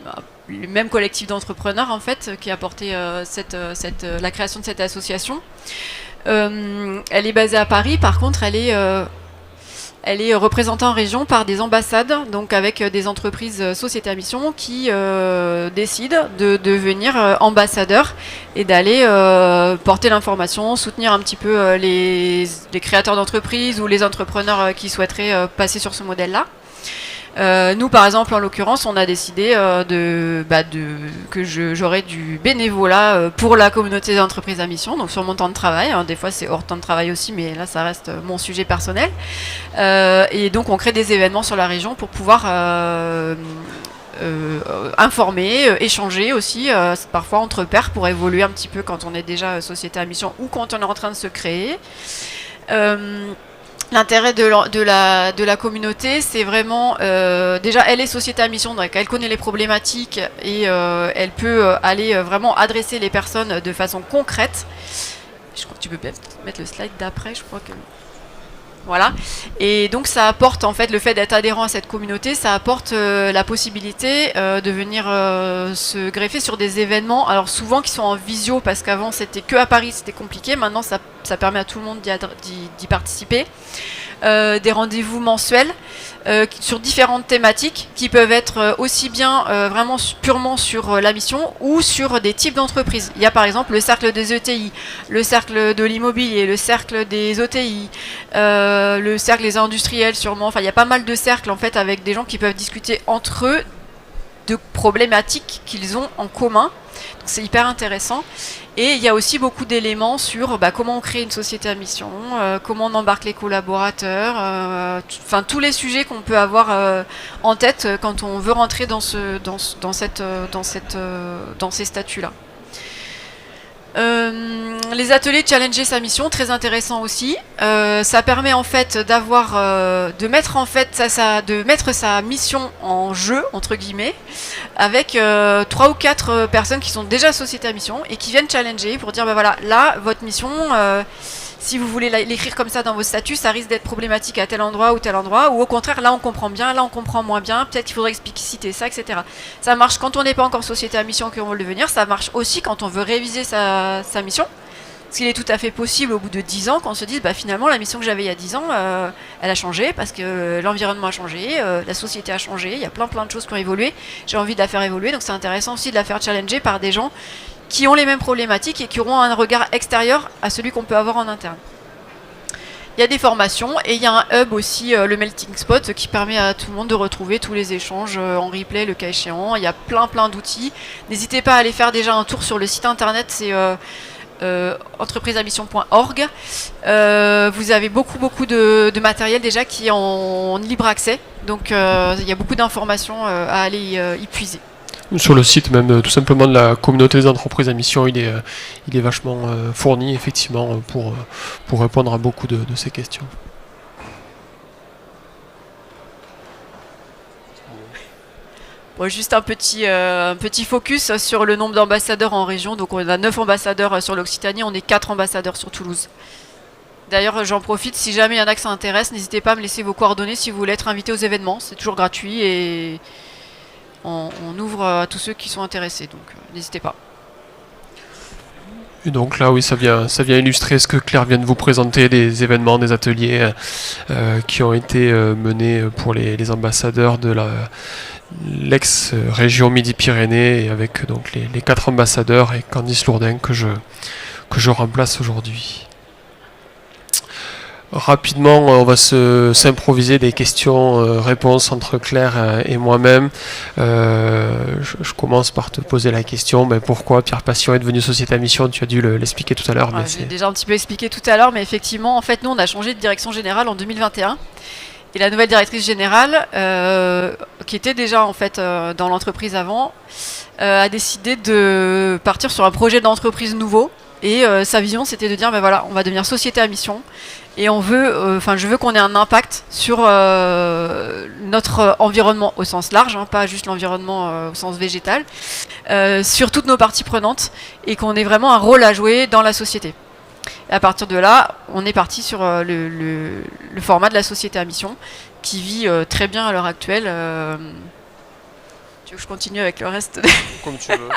même collectif d'entrepreneurs en fait qui a porté la création de cette association. Elle est basée à Paris, par contre elle est représentée en région par des ambassades, donc avec des entreprises sociétés à mission qui décident de devenir ambassadeurs et d'aller porter l'information, soutenir un petit peu les créateurs d'entreprises ou les entrepreneurs qui souhaiteraient passer sur ce modèle-là. Nous, par exemple, en l'occurrence, on a décidé que j'aurais du bénévolat pour la communauté des entreprises à mission, donc sur mon temps de travail. Des fois, c'est hors temps de travail aussi, mais là, ça reste mon sujet personnel. Et donc, on crée des événements sur la région pour pouvoir informer, échanger aussi, parfois entre pairs, pour évoluer un petit peu quand on est déjà société à mission ou quand on est en train de se créer. L'intérêt de la communauté, c'est vraiment, déjà elle est société à mission, donc elle connaît les problématiques et elle peut aller vraiment adresser les personnes de façon concrète. Je crois que tu peux mettre le slide d'après, je crois que... Voilà. Et donc ça apporte, en fait, le fait d'être adhérent à cette communauté, ça apporte la possibilité de venir se greffer sur des événements, alors souvent qui sont en visio, parce qu'avant c'était que à Paris, c'était compliqué, maintenant ça permet à tout le monde d'y participer. Des rendez-vous mensuels sur différentes thématiques qui peuvent être aussi bien vraiment purement sur la mission ou sur des types d'entreprises. Il y a par exemple le cercle des ETI, le cercle de l'immobilier, le cercle des OTI, le cercle des industriels sûrement. Enfin, il y a pas mal de cercles en fait avec des gens qui peuvent discuter entre eux de problématiques qu'ils ont en commun. C'est hyper intéressant. Et il y a aussi beaucoup d'éléments sur comment on crée une société à mission, comment on embarque les collaborateurs, enfin tous les sujets qu'on peut avoir en tête quand on veut rentrer dans ces statuts-là. Les ateliers Challenger sa mission, très intéressant aussi. Ça permet en fait de mettre sa mission en jeu entre guillemets avec 3 ou 4 personnes qui sont déjà sociétés à mission et qui viennent challenger pour dire voilà, là votre mission si vous voulez l'écrire comme ça dans vos statuts, ça risque d'être problématique à tel endroit, ou au contraire, là on comprend bien, là on comprend moins bien, peut-être qu'il faudrait expliciter ça, etc. Ça marche quand on n'est pas encore société à mission qu'on veut le devenir, ça marche aussi quand on veut réviser sa mission. Parce qu'il est tout à fait possible au bout de 10 ans qu'on se dise finalement la mission que j'avais il y a 10 ans, elle a changé parce que l'environnement a changé, la société a changé, il y a plein de choses qui ont évolué, j'ai envie de la faire évoluer, donc c'est intéressant aussi de la faire challenger par des gens qui ont les mêmes problématiques et qui auront un regard extérieur à celui qu'on peut avoir en interne. Il y a des formations et il y a un hub aussi, le Melting Spot, qui permet à tout le monde de retrouver tous les échanges en replay, le cas échéant. Il y a plein d'outils. N'hésitez pas à aller faire déjà un tour sur le site internet, c'est entrepriseamission.org. Vous avez beaucoup de matériel déjà qui est en libre accès, donc il y a beaucoup d'informations à aller y puiser. Sur le site même tout simplement de la communauté des entreprises à mission, il est vachement fourni effectivement pour répondre à beaucoup de ces questions. Bon, juste un petit focus sur le nombre d'ambassadeurs en région. Donc on a 9 ambassadeurs sur l'Occitanie, on est 4 ambassadeurs sur Toulouse. D'ailleurs, j'en profite, si jamais il y en a que ça intéresse, n'hésitez pas à me laisser vos coordonnées si vous voulez être invité aux événements. C'est toujours gratuit et on ouvre à tous ceux qui sont intéressés. Donc n'hésitez pas. Et donc là, oui, ça vient illustrer ce que Claire vient de vous présenter, des événements, des ateliers qui ont été menés pour les ambassadeurs de l'ex-région Midi-Pyrénées, et avec donc les 4 ambassadeurs et Candice Lourdin que je remplace aujourd'hui. Rapidement, on va s'improviser des questions-réponses entre Claire et moi-même. Je commence par te poser la question, pourquoi Pierre Passion est devenu société à mission? Tu as dû l'expliquer tout à l'heure. J'ai déjà un petit peu expliqué tout à l'heure, mais effectivement, en fait, nous, on a changé de direction générale en 2021. Et la nouvelle directrice générale, qui était déjà en fait dans l'entreprise avant, a décidé de partir sur un projet d'entreprise nouveau. Et sa vision, c'était de dire, voilà, on va devenir société à mission. Et je veux qu'on ait un impact sur notre environnement au sens large, pas juste l'environnement au sens végétal, sur toutes nos parties prenantes, et qu'on ait vraiment un rôle à jouer dans la société. Et à partir de là, on est parti sur le format de la société à mission, qui vit très bien à l'heure actuelle. Tu veux que je continue avec le reste Comme tu veux.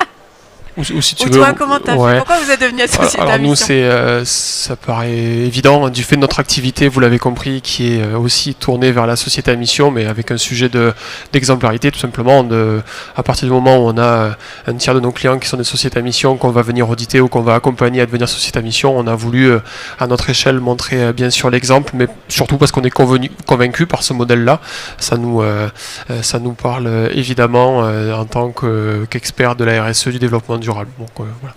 Ou si tu Ou veux, toi, comment t'as fait? Pourquoi vous êtes devenu associé à nous, mission? ça paraît évident, du fait de notre activité, vous l'avez compris, qui est aussi tournée vers la société à mission, mais avec un sujet d'exemplarité, tout simplement. À partir du moment où on a un tiers de nos clients qui sont des sociétés à mission, qu'on va venir auditer ou qu'on va accompagner à devenir société à mission, on a voulu, à notre échelle, montrer bien sûr l'exemple, mais surtout parce qu'on est convaincu par ce modèle-là. Ça nous parle évidemment en tant qu'expert de la RSE, du développement durable. Donc, voilà.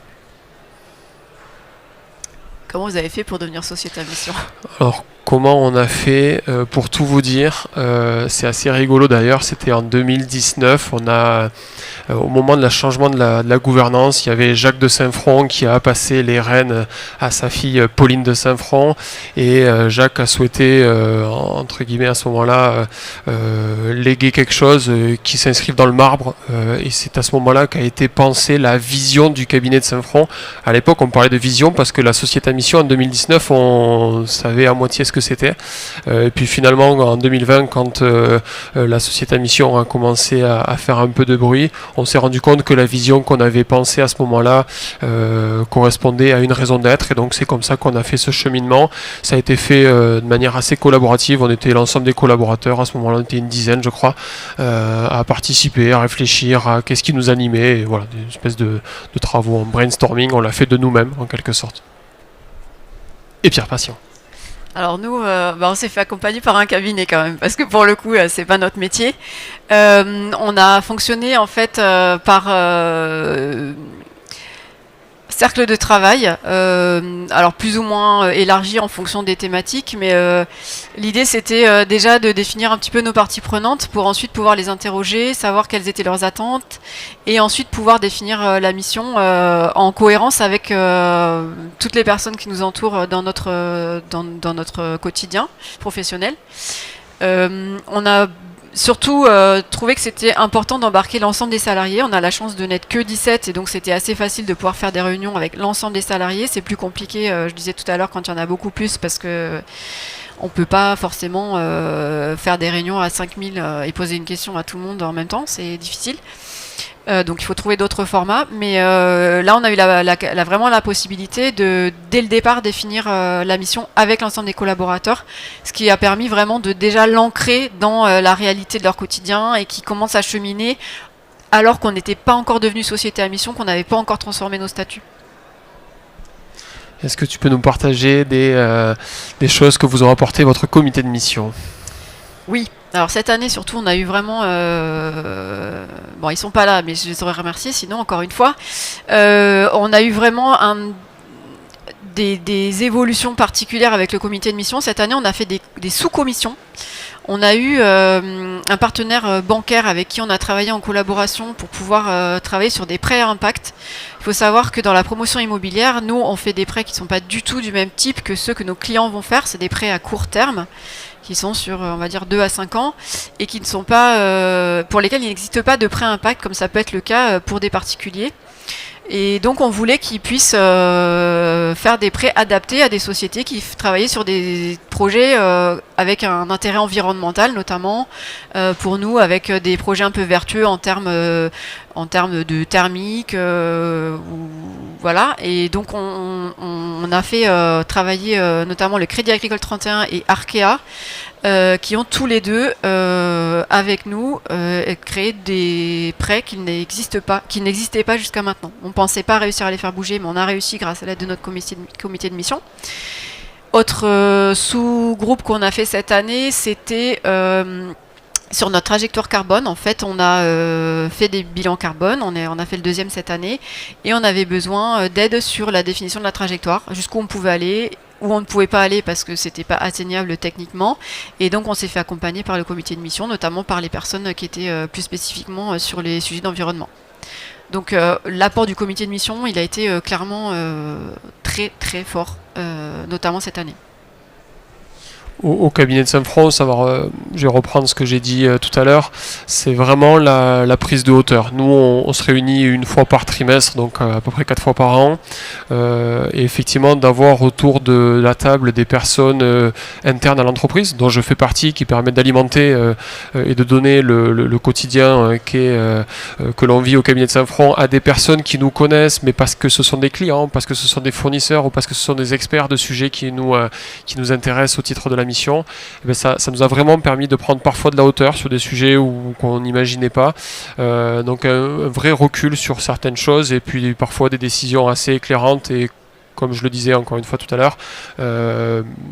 Comment vous avez fait pour devenir société à mission? Alors, comment on a fait pour tout vous dire, c'est assez rigolo d'ailleurs, c'était en 2019, au moment de la changement de la gouvernance, il y avait Jacques de Saint-Front qui a passé les rênes à sa fille Pauline de Saint-Front, et Jacques a souhaité, entre guillemets à ce moment-là, léguer quelque chose qui s'inscrive dans le marbre, et c'est à ce moment-là qu'a été pensée la vision du cabinet de Saint-Front. À l'époque, on parlait de vision parce que la société à mission en 2019, on savait à moitié ce que c'était. Et puis finalement, en 2020, quand la société à mission a commencé à faire un peu de bruit, on s'est rendu compte que la vision qu'on avait pensée à ce moment-là correspondait à une raison d'être. Et donc c'est comme ça qu'on a fait ce cheminement. Ça a été fait de manière assez collaborative. On était l'ensemble des collaborateurs. À ce moment-là, on était une dizaine, je crois, à participer, à réfléchir à qu'est-ce qui nous animait. Et voilà, des espèces de travaux en brainstorming. On l'a fait de nous-mêmes, en quelque sorte. Et Pierre Passion. Alors nous, on s'est fait accompagner par un cabinet quand même, parce que pour le coup, c'est pas notre métier. On a fonctionné en fait par cercle de travail, alors plus ou moins élargi en fonction des thématiques, mais l'idée c'était déjà de définir un petit peu nos parties prenantes pour ensuite pouvoir les interroger, savoir quelles étaient leurs attentes, et ensuite pouvoir définir la mission en cohérence avec toutes les personnes qui nous entourent dans notre quotidien professionnel. On a surtout trouvé que c'était important d'embarquer l'ensemble des salariés. On a la chance de n'être que 17 et donc c'était assez facile de pouvoir faire des réunions avec l'ensemble des salariés. C'est plus compliqué, je disais tout à l'heure, quand il y en a beaucoup plus, parce que on peut pas forcément faire des réunions à 5000 et poser une question à tout le monde en même temps, c'est difficile. Donc il faut trouver d'autres formats, mais là on a eu vraiment la possibilité de, dès le départ, définir la mission avec l'ensemble des collaborateurs, ce qui a permis vraiment de déjà l'ancrer dans la réalité de leur quotidien et qui commence à cheminer alors qu'on n'était pas encore devenu société à mission, qu'on n'avait pas encore transformé nos statuts. Est-ce que tu peux nous partager des choses que vous ont apporté votre comité de mission? Oui. Alors cette année surtout, on a eu vraiment... bon, ils sont pas là, mais je les aurais remerciés, sinon, encore une fois. On a eu vraiment des évolutions particulières avec le comité de mission. Cette année, on a fait des sous-commissions. On a eu un partenaire bancaire avec qui on a travaillé en collaboration pour pouvoir travailler sur des prêts à impact. Il faut savoir que dans la promotion immobilière, nous, on fait des prêts qui ne sont pas du tout du même type que ceux que nos clients vont faire. C'est des prêts à court terme qui sont sur, on va dire, 2 à 5 ans et qui ne sont pas, pour lesquels il n'existe pas de prêt à impact comme ça peut être le cas pour des particuliers. Et donc on voulait qu'ils puissent faire des prêts adaptés à des sociétés qui travaillaient sur des projets avec un intérêt environnemental notamment, pour nous avec des projets un peu vertueux en termes de thermique, voilà. Et donc on a fait travailler notamment le Crédit Agricole 31 et Arkea, qui ont tous les deux avec nous créé des prêts qui n'existaient pas jusqu'à maintenant. On ne pensait pas réussir à les faire bouger, mais on a réussi grâce à l'aide de notre comité de mission. Autre sous-groupe qu'on a fait cette année, c'était sur notre trajectoire carbone. En fait, on a fait des bilans carbone, on a fait le 2e cette année, et on avait besoin d'aide sur la définition de la trajectoire, jusqu'où on pouvait aller, où on ne pouvait pas aller parce que c'était pas atteignable techniquement, et donc on s'est fait accompagner par le comité de mission, notamment par les personnes qui étaient plus spécifiquement sur les sujets d'environnement. Donc l'apport du comité de mission, il a été clairement très très fort, notamment cette année. Au cabinet de Saint-France, je vais reprendre ce que j'ai dit tout à l'heure, c'est vraiment la prise de hauteur. Nous, on se réunit une fois par trimestre, donc à peu près 4 fois par an, et effectivement d'avoir autour de la table des personnes internes à l'entreprise, dont je fais partie, qui permettent d'alimenter et de donner le quotidien que l'on vit au cabinet de Saint-France à des personnes qui nous connaissent, mais parce que ce sont des clients, parce que ce sont des fournisseurs, ou parce que ce sont des experts de sujets qui nous intéressent au titre de la mission. Et bien ça nous a vraiment permis de prendre parfois de la hauteur sur des sujets qu'on n'imaginait pas. Donc un vrai recul sur certaines choses, et puis parfois des décisions assez éclairantes, et comme je le disais encore une fois tout à l'heure,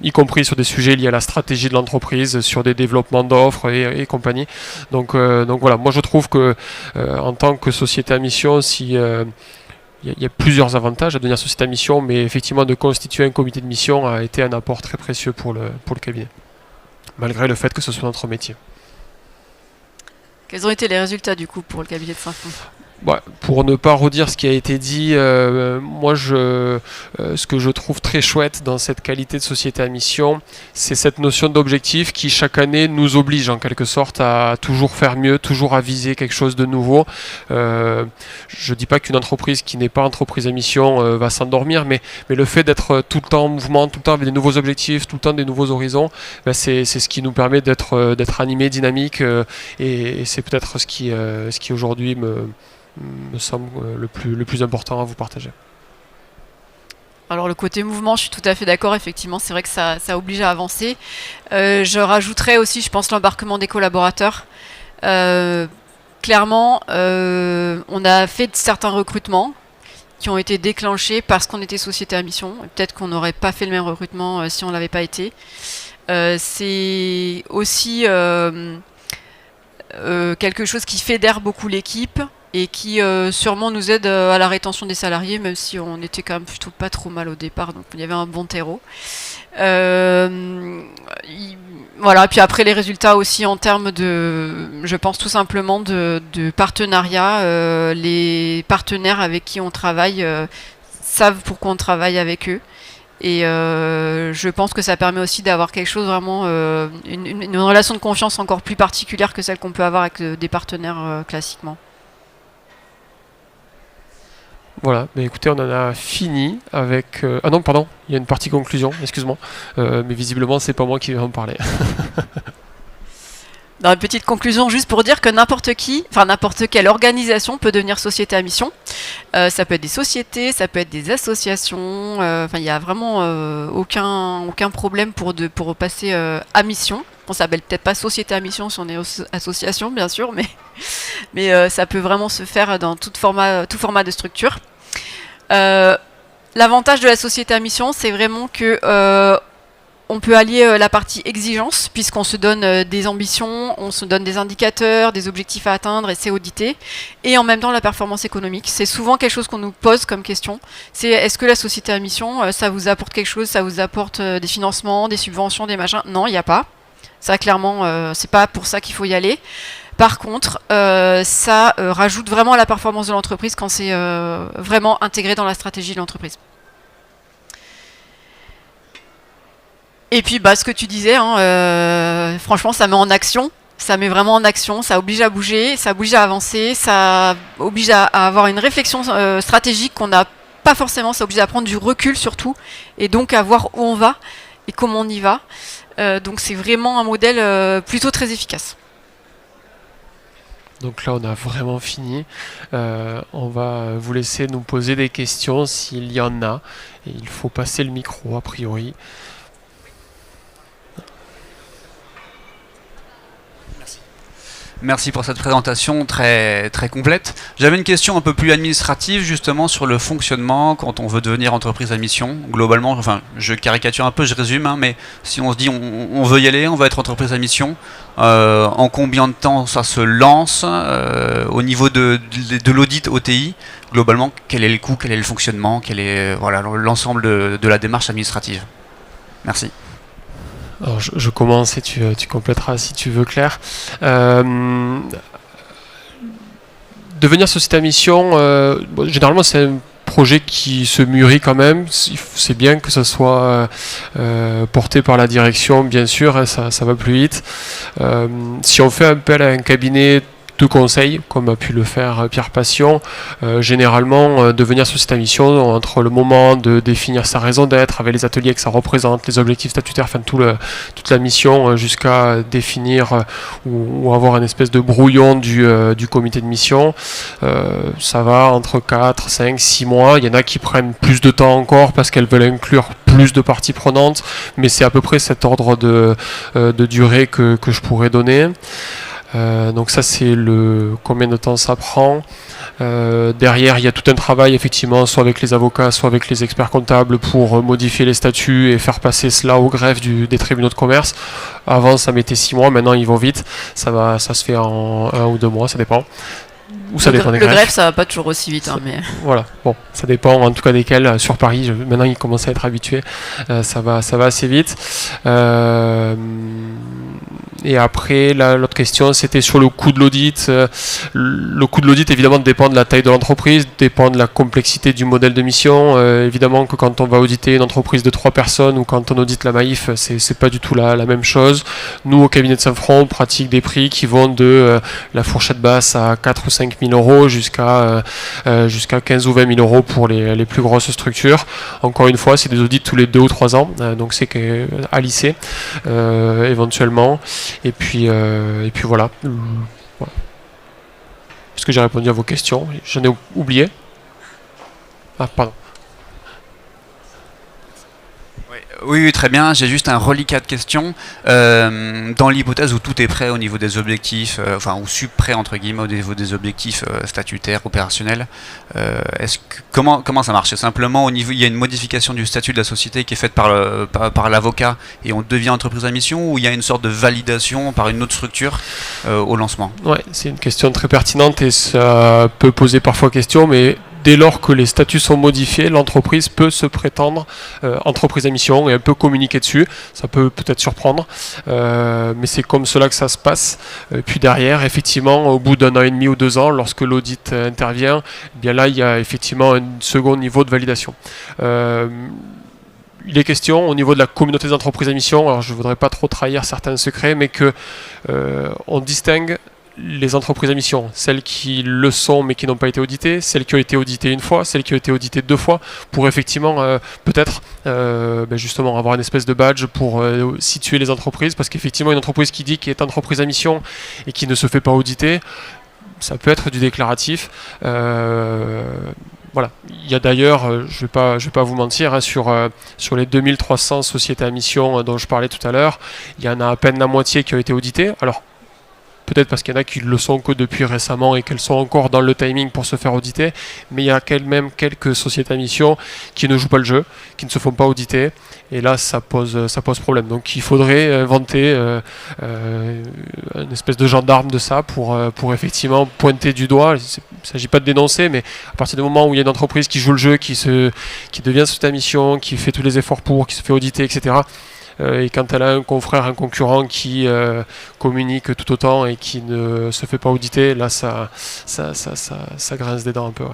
y compris sur des sujets liés à la stratégie de l'entreprise, sur des développements d'offres et compagnie. Donc voilà, moi je trouve que en tant que société à mission, il y a plusieurs avantages à devenir société à mission, mais effectivement de constituer un comité de mission a été un apport très précieux pour le cabinet, malgré le fait que ce soit notre métier. Quels ont été les résultats du coup pour le cabinet de Saint-France ? Pour ne pas redire ce qui a été dit, moi ce que je trouve très chouette dans cette qualité de société à mission, c'est cette notion d'objectif qui chaque année nous oblige en quelque sorte à toujours faire mieux, toujours à viser quelque chose de nouveau. Je ne dis pas qu'une entreprise qui n'est pas entreprise à mission va s'endormir, mais le fait d'être tout le temps en mouvement, tout le temps avec des nouveaux objectifs, tout le temps des nouveaux horizons, c'est ce qui nous permet d'être animé, dynamique, et c'est peut-être ce qui aujourd'hui me semble le plus important à vous partager. Alors le côté mouvement, je suis tout à fait d'accord, effectivement, c'est vrai que ça oblige à avancer. Je rajouterais aussi, je pense, l'embarquement des collaborateurs. Clairement, on a fait certains recrutements qui ont été déclenchés parce qu'on était société à mission. Peut-être qu'on n'aurait pas fait le même recrutement si on ne l'avait pas été. C'est aussi quelque chose qui fédère beaucoup l'équipe et qui sûrement nous aide à la rétention des salariés, même si on était quand même plutôt pas trop mal au départ, donc il y avait un bon terreau. Voilà, puis après les résultats aussi en termes de, je pense tout simplement de partenariat, les partenaires avec qui on travaille savent pourquoi on travaille avec eux. Et je pense que ça permet aussi d'avoir quelque chose vraiment, une relation de confiance encore plus particulière que celle qu'on peut avoir avec des partenaires classiquement. Voilà, mais écoutez, on en a fini avec... Ah non, pardon, il y a une partie conclusion, excuse-moi. Mais visiblement, c'est pas moi qui vais en parler. Dans une petite conclusion, juste pour dire que n'importe quelle organisation peut devenir société à mission. Ça peut être des sociétés, ça peut être des associations. Il n'y a vraiment aucun problème pour passer à mission. On s'appelle peut-être pas société à mission si on est association, bien sûr, mais ça peut vraiment se faire dans tout format de structure. L'avantage de la société à mission, c'est vraiment que on peut allier la partie exigence, puisqu'on se donne des ambitions, on se donne des indicateurs, des objectifs à atteindre et c'est audité, et en même temps la performance économique. C'est souvent quelque chose qu'on nous pose comme question. C'est est-ce que la société à mission, ça vous apporte quelque chose, ça vous apporte des financements, des subventions, des machins? Non, il n'y a pas. Ça, clairement, c'est pas pour ça qu'il faut y aller. Par contre, ça rajoute vraiment à la performance de l'entreprise quand c'est vraiment intégré dans la stratégie de l'entreprise. Et puis, ce que tu disais, franchement, ça met en action. Ça met vraiment en action, ça oblige à bouger, ça oblige à avancer, ça oblige à avoir une réflexion stratégique qu'on n'a pas forcément, ça oblige à prendre du recul surtout, et donc à voir où on va et comment on y va. Donc c'est vraiment un modèle plutôt très efficace. Donc là, on a vraiment fini. On va vous laisser nous poser des questions s'il y en a. Et il faut passer le micro, a priori. Merci pour cette présentation très, très complète. J'avais une question un peu plus administrative justement sur le fonctionnement quand on veut devenir entreprise à mission. Globalement, enfin, je caricature un peu, je résume, mais si on se dit on veut y aller, on va être entreprise à mission, en combien de temps ça se lance au niveau de l'audit OTI? Globalement, quel est le coût, quel est le fonctionnement, quel est l'ensemble de la démarche administrative? Merci. Alors je commence et tu compléteras si tu veux, Claire. Devenir société à mission, généralement c'est un projet qui se mûrit quand même. C'est bien que ça soit porté par la direction, bien sûr, hein, ça va plus vite. Si on fait appel à un cabinet de conseils, comme a pu le faire Pierre Passion, généralement devenir société à mission entre le moment de définir sa raison d'être avec les ateliers que ça représente, les objectifs statutaires, enfin toute la mission jusqu'à définir ou avoir une espèce de brouillon du comité de mission, ça va entre 4, 5, 6 mois. Il y en a qui prennent plus de temps encore parce qu'elles veulent inclure plus de parties prenantes, mais c'est à peu près cet ordre de durée que je pourrais donner. Donc ça c'est combien de temps ça prend. Derrière il y a tout un travail effectivement, soit avec les avocats, soit avec les experts comptables pour modifier les statuts et faire passer cela au greffe des tribunaux de commerce. Avant ça mettait 6 mois, maintenant ils vont vite, ça se fait en 1 ou 2 mois, ça dépend. Ou ça dépend des greffes. Le greffe ça va pas toujours aussi vite, mais... Voilà, bon, ça dépend en tout cas desquels. Sur Paris, maintenant ils commencent à être habitués, ça va assez vite. Et après, l'autre question, c'était sur le coût de l'audit. Le coût de l'audit, évidemment, dépend de la taille de l'entreprise, dépend de la complexité du modèle de mission. Évidemment que quand on va auditer une entreprise de 3 personnes ou quand on audite la Maïf, c'est pas du tout la même chose. Nous, au cabinet de Saint-Front, on pratique des prix qui vont de la fourchette basse à 4 ou 5 000 euros jusqu'à 15 ou 20 000 euros pour les plus grosses structures. Encore une fois, c'est des audits tous les 2 ou 3 ans, donc c'est à lycée, éventuellement. Et puis voilà. Est-ce que j'ai répondu à vos questions? J'en ai oublié. Ah, pardon. Oui, très bien. J'ai juste un reliquat de questions. Dans l'hypothèse où tout est prêt au niveau des objectifs, ou sub-prêt entre guillemets au niveau des objectifs statutaires, opérationnels, comment ça marche? C'est simplement au niveau, il y a une modification du statut de la société qui est faite par l'avocat et on devient entreprise à mission, ou il y a une sorte de validation par une autre structure au lancement? Ouais, c'est une question très pertinente et ça peut poser parfois question, mais dès lors que les statuts sont modifiés, l'entreprise peut se prétendre entreprise à mission et elle peut communiquer dessus. Ça peut peut-être surprendre, mais c'est comme cela que ça se passe. Puis derrière, effectivement, au bout d'1 an et demi ou 2 ans, lorsque l'audit intervient, eh bien là, il y a effectivement un second niveau de validation. Il est question au niveau de la communauté des entreprises à mission, alors je ne voudrais pas trop trahir certains secrets, mais que on distingue les entreprises à mission, celles qui le sont mais qui n'ont pas été auditées, celles qui ont été auditées une fois, celles qui ont été auditées 2 fois, pour effectivement peut-être justement avoir une espèce de badge pour situer les entreprises, parce qu'effectivement une entreprise qui dit qu'elle est entreprise à mission et qui ne se fait pas auditer, ça peut être du déclaratif. Voilà. Il y a d'ailleurs, je vais pas vous mentir, hein, sur les 2300 sociétés à mission dont je parlais tout à l'heure, il y en a à peine la moitié qui ont été auditées. Alors, peut-être parce qu'il y en a qui le sont que depuis récemment et qu'elles sont encore dans le timing pour se faire auditer, mais il y a quand même quelques sociétés à mission qui ne jouent pas le jeu, qui ne se font pas auditer, et là ça pose problème. Donc il faudrait inventer une espèce de gendarme de ça pour effectivement pointer du doigt. Il ne s'agit pas de dénoncer, mais à partir du moment où il y a une entreprise qui joue le jeu, qui devient société à mission, qui fait tous les efforts pour, qui se fait auditer, etc., et quand elle a un confrère, un concurrent qui communique tout autant et qui ne se fait pas auditer, là ça grince des dents un peu. Ouais.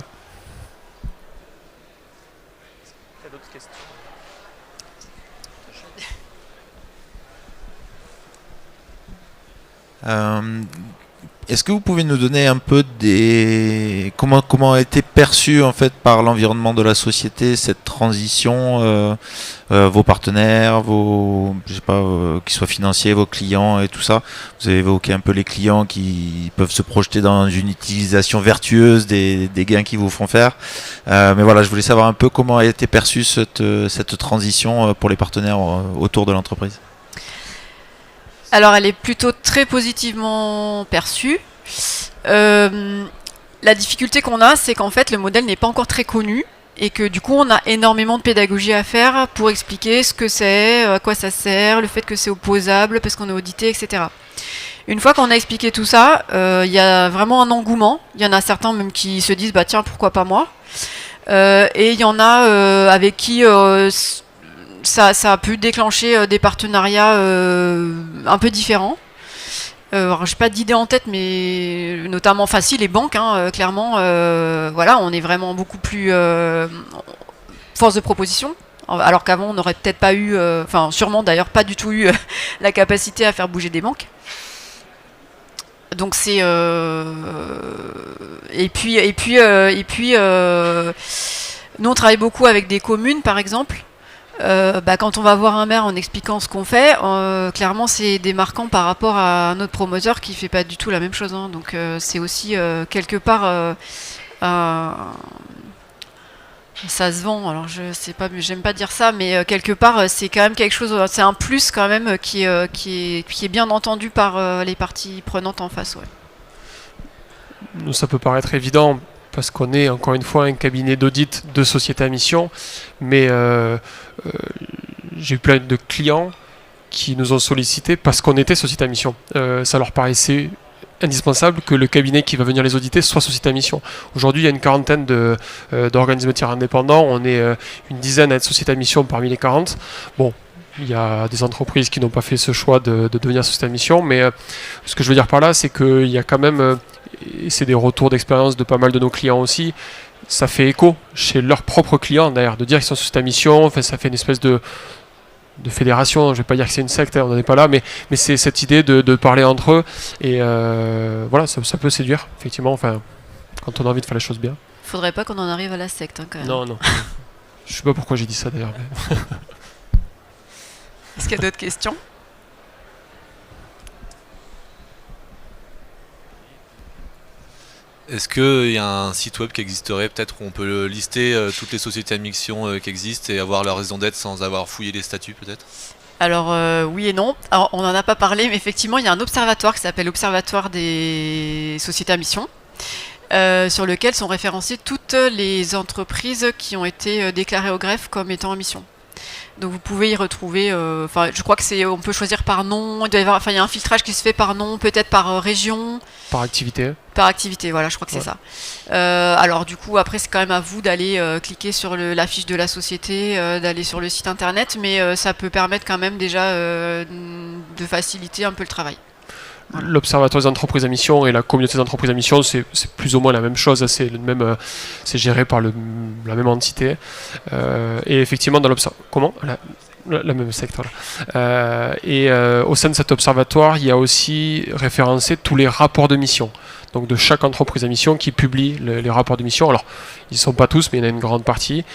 Est-ce que vous pouvez nous donner un peu comment a été perçue en fait par l'environnement de la société cette transition, vos partenaires, qu'ils soient financiers, vos clients et tout ça. Vous avez évoqué un peu les clients qui peuvent se projeter dans une utilisation vertueuse des gains qu'ils vous font faire. Mais voilà, je voulais savoir un peu comment a été perçue cette transition pour les partenaires autour de l'entreprise. Alors, elle est plutôt très positivement perçue. La difficulté qu'on a, c'est qu'en fait, le modèle n'est pas encore très connu et que du coup, on a énormément de pédagogie à faire pour expliquer ce que c'est, à quoi ça sert, le fait que c'est opposable parce qu'on est audité, etc. Une fois qu'on a expliqué tout ça, il y a vraiment un engouement. Il y en a certains même qui se disent « bah tiens, pourquoi pas moi ?» Et il y en a avec qui... Ça a pu déclencher des partenariats un peu différents. Alors, j'ai pas d'idée en tête, mais notamment, enfin si, les banques, clairement, voilà, on est vraiment beaucoup plus force de proposition. Alors qu'avant, on n'aurait peut-être pas eu, enfin sûrement d'ailleurs pas du tout eu la capacité à faire bouger des banques. Donc c'est et puis nous on travaille beaucoup avec des communes, par exemple. Quand on va voir un maire en expliquant ce qu'on fait, clairement c'est démarquant par rapport à un autre promoteur qui fait pas du tout la même chose. Donc c'est aussi quelque part ça se vend. Alors je sais pas, j'aime pas dire ça, mais quelque part c'est quand même quelque chose. C'est un plus quand même qui est bien entendu par les parties prenantes en face. Ouais. Nous, ça peut paraître évident parce qu'on est encore une fois un cabinet d'audit de société à mission, mais j'ai eu plein de clients qui nous ont sollicité parce qu'on était société à mission. Ça leur paraissait indispensable que le cabinet qui va venir les auditer soit société à mission. Aujourd'hui, il y a une quarantaine d'organismes tiers indépendants, on est une dizaine à être société à mission parmi les 40. Bon, il y a des entreprises qui n'ont pas fait ce choix de devenir société à mission, mais ce que je veux dire par là, c'est qu'il y a quand même, et c'est des retours d'expérience de pas mal de nos clients aussi, ça fait écho chez leurs propres clients d'ailleurs, de dire qu'ils sont société à mission, enfin, ça fait une espèce de fédération, je ne vais pas dire que c'est une secte, on n'en est pas là, mais c'est cette idée de parler entre eux, et voilà, ça peut séduire, effectivement, enfin, quand on a envie de faire les choses bien. Faudrait pas qu'on en arrive à la secte, quand même. Non. Je sais pas pourquoi j'ai dit ça d'ailleurs. Mais... Est-ce qu'il y a d'autres questions ? Est-ce qu'il y a un site web qui existerait, peut-être où on peut lister toutes les sociétés à mission qui existent et avoir leur raison d'être sans avoir fouillé les statuts, peut-être ? Alors oui et non. Alors, on n'en a pas parlé, mais effectivement, il y a un observatoire qui s'appelle l'Observatoire des sociétés à mission, sur lequel sont référencées toutes les entreprises qui ont été déclarées au greffe comme étant en mission. Donc vous pouvez y retrouver, je crois que on peut choisir par nom, il y a un filtrage qui se fait par nom, peut-être par région. Par activité. Par activité, voilà, je crois que c'est ça. Alors du coup, après, c'est quand même à vous d'aller cliquer sur la fiche de la société, d'aller sur le site internet, mais ça peut permettre quand même déjà de faciliter un peu le travail. Voilà. L'Observatoire des entreprises à mission et la communauté des entreprises à mission, c'est plus ou moins la même chose, c'est géré par la même entité. Et effectivement, dans l'observatoire... Comment ? La même secte, voilà. Au sein de cet observatoire, il y a aussi référencé tous les rapports de mission. Donc de chaque entreprise à mission qui publie les rapports de mission. Alors, ils ne sont pas tous, mais il y en a une grande partie.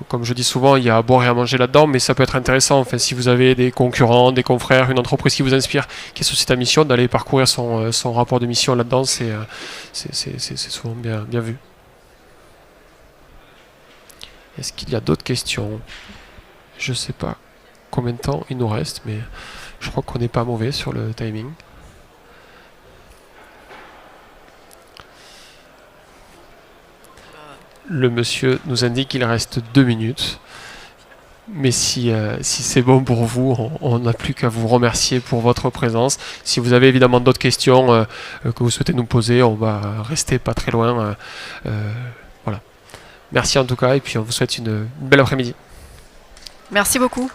Comme je dis souvent, il y a à boire et à manger là-dedans, mais ça peut être intéressant. Enfin, si vous avez des concurrents, des confrères, une entreprise qui vous inspire, qui est société à mission, d'aller parcourir son rapport de mission là-dedans, c'est souvent bien vu. Est-ce qu'il y a d'autres questions ? Je ne sais pas combien de temps il nous reste, mais je crois qu'on n'est pas mauvais sur le timing. le monsieur nous indique qu'il reste 2 minutes. Mais si c'est bon pour vous, on n'a plus qu'à vous remercier pour votre présence. Si vous avez évidemment d'autres questions que vous souhaitez nous poser, on va rester pas très loin. Voilà. Merci en tout cas, et puis on vous souhaite une belle après-midi. Merci beaucoup.